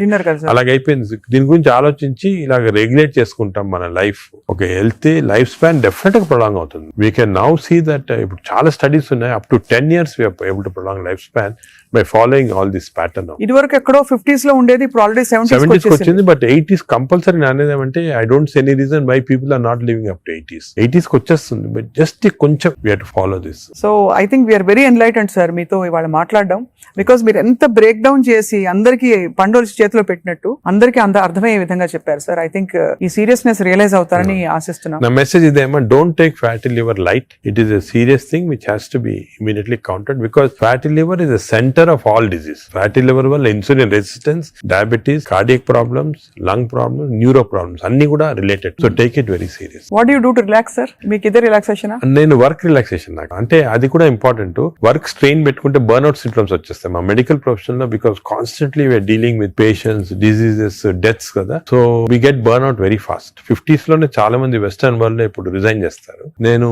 dinner. అలాగే అయిపోయింది. దీని గురించి ఆలోచించి ఇలాగ రెగ్యులేట్ చేసుకుంటాం మన లైఫ్. ఒక హెల్తీ లైఫ్ స్పాన్ డెఫినెట్ గా ప్రొలాంగ్ అవుతుంది. We can now see that ఇప్పుడు చాలా స్టడీస్ ఉన్నాయి, up to 10 years we are able to prolong life span by following all this pattern. ఇదివరకు ఎక్కడో 50s లో ఉండేది, ఇప్పుడు ఆల్రెడీ 70s వచ్చింది. బట్ 80s కంపల్సరీ అనేది ఏమంటే I don't see any reason why people are not living up to 80s కి వచ్చేస్తుంది. బట్ జస్ట్ కొంచెం we have to follow this. So I think we're very enlightened sir మీతో ఇవాళ మాట్లాడడం. Because మీరు ఎంత బ్రేక్ డౌన్ చేసి అందరికి పండోలు చేతిలో పెట్టినట్టు అందరికి అర్థమయ్యే విధంగా చెప్పారు సార్. ఐ థింక్ ఈ సీరియస్నెస్ రియలైజ్ అవుతారని ఆశిస్తున్నాం. నా మెసేజ్ ఇదేమో, don't take fatty liver light. It is a serious thing which has to be immediately counted, because fatty liver is the center of all disease. Fatty liver వల్ల insulin resistance, diabetes, cardiac problems, lung problems, neuro problems అన్ని కూడా related. So take it very serious. What you do to relax sir? మీకు ఇదే relaxation? నేను work relaxation. నాకు అంటే అది కూడా ఇంపార్టెంట్. వర్క్ స్ట్రెయిన్ పెట్టుకుంటే బర్న్అవుట్ సింప్టమ్స్ వచ్చేస్తాయి మా మెడికల్ ప్రొఫెషన్ లో. Because constantly we're dealing with patients, diseases, deaths కదా. So we get burnout very fast. 50s లోనే చాలా మంది వెస్టర్న్ వరల్డ్ లో ఇప్పుడు రిజైన్ చేస్తారు. నేను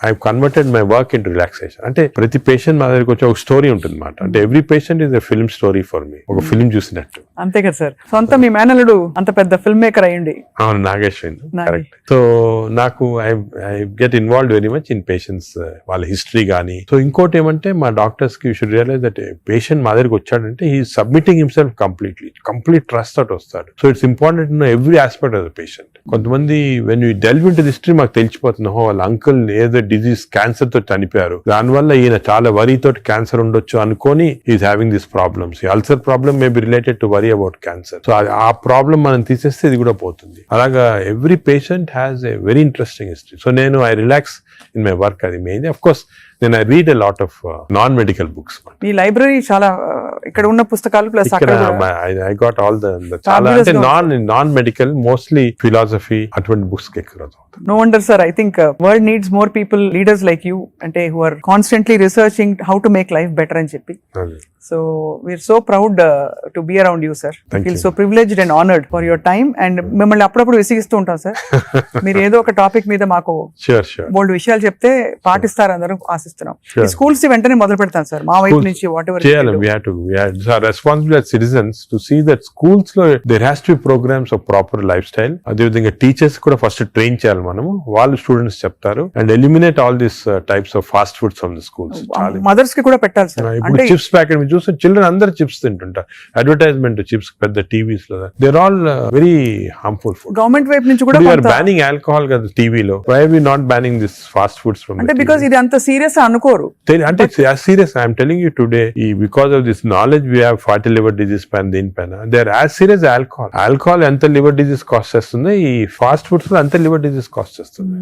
I converted my work into relaxation. అంటే ప్రతి పేషెంట్ మా దగ్గరికి వచ్చి ఒక స్టోరీ ఉంటుంది అన్నమాట. అంటే every patient is a film story for me. ఒక ఫిల్మ్ చూసినట్టు. అంతే కదా సార్. సొంత మీ మేనల్లుడు అంత పెద్ద ఫిల్మ్ మేకర్ అయ్యండి. అవును, నాగేశ్వరి. కరెక్ట్. సో నాకు I get involved very much in patients, వాళ్ళ హిస్టరీ కానీ. సో ఇంకోటి ఏమంటే మా డాక్టర్స్ కి you should realise that patient మా దగ్గరికి వచ్చాడంటే he submitting himself complete trust తోటి వస్తాడు. So it's important to know every aspect of the patient. కొంతమంది when you delve into the history మాకు తెలిసిపోతుంది, వాళ్ళ అంకుల్ ఏదో డిజీజ్ క్యాన్సర్ తో చనిపోయారు, దానివల్ల ఈయన చాలా వరీ తోటి క్యాన్సర్ ఉండొచ్చు అనుకొని is having this problems. Ulcer problem may be related to worry about cancer. So ఆ ప్రాబ్లమ్ మనం తీసేస్తే ఇది కూడా పోతుంది. అలాగా every patient has a very interesting history. So నేను I relax in my work. అది main. Of course then I read a lot of non-medical books. ఈ లైబ్రరీ చాలా ఇక్కడ ఉన్న పుస్తకాలు plus I got all the చాలా అంటే non-medical, mostly philosophy అటువంటి బుక్స్ ఎక్కువ. No wonder sir, I think world needs more people, leaders like you, అంటే who are constantly researching how to make life better అని చెప్పి. So we're so proud to be around you sir. I feel so privileged and honored for your time. And మిమ్మల్ని అప్పుడప్పుడు విసిగిస్తూ ఉంటాం sir. మీరు ఏదో ఒక topic మీద మాకు బోల్డ్ విషయాలు చెప్తే పాటిస్తారు అందరం ఆశిస్తున్నాం. ఈ స్కూల్స్ వెంటనే మొదలు పెడతాను సార్ మా వైపు నుంచి. వాట్ ఎవర్ చేయాలి, we have to responsible as citizens to see that schools లో there has to be programs of proper lifestyle. అదే విధంగా టీచర్స్ కూడా ఫస్ట్ ట్రైన్ చేయాలి మనము. వాళ్ళు స్టూడెంట్స్ చెప్తారు. And eliminate all this types of fast foods from the schools. Mothers కి కూడా పెట్టాలి సార్. ఇప్పుడు చిప్స్ ప్యాకెట్ మీరు చూస్తే చిల్డ్రన్ అందరు చిప్స్ తింటుంటారు. అడ్వర్టైజ్మెంట్ చిప్స్ పెద్ద టీవీస్ లో, there all very harmful food. Government వైపు నుంచి కూడా బ్యానింగ్ ఆల్కహాల్ కదా టీవీలో. Why we not banning this fast foods from? అంటే బికాజ్ ఇది అంత సీరియస్ అనుకోరు. అంటే serious I'm telling you today because of this knowledge we have fatty liver disease పైన దీనిపైన they are as serious alcohol ఎంత లివర్ డిజీజ్ కాస్ట్ చేస్తుంది, ఈ ఫాస్ట్ ఫుడ్స్ లో అంత లివర్ డిజీజ్ కాస్ట్ చేస్తుంది.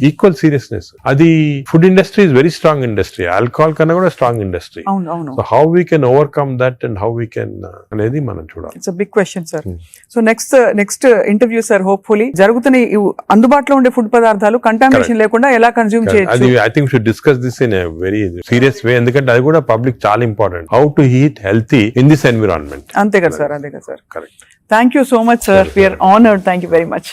Equal seriousness. అది food industry is very strong industry, alcohol కన్నా కూడా స్ట్రాంగ్ ఇండస్ట్రీ. అవును అవును. So how we can overcome that and how we can అనేది మనం చూడాలి. It's big question sir. So next interview sir, hopefully జరుగుతున్న ఈ అందుబాటులో ఉండే ఫుడ్ పదార్థాలు కంటామినేషన్ లేకుండా ఎలా కన్జ్యూమ్ అది చేయొచ్చు. I think should discuss this in a very serious way, ఎందుకంటే అది కూడా పబ్లిక్ చాలా important. How to eat healthy in this environment. అంతే కదా సార్, అంతే కదా sir. Correct. Thank you so much sir, we're honoured. Thank you very much.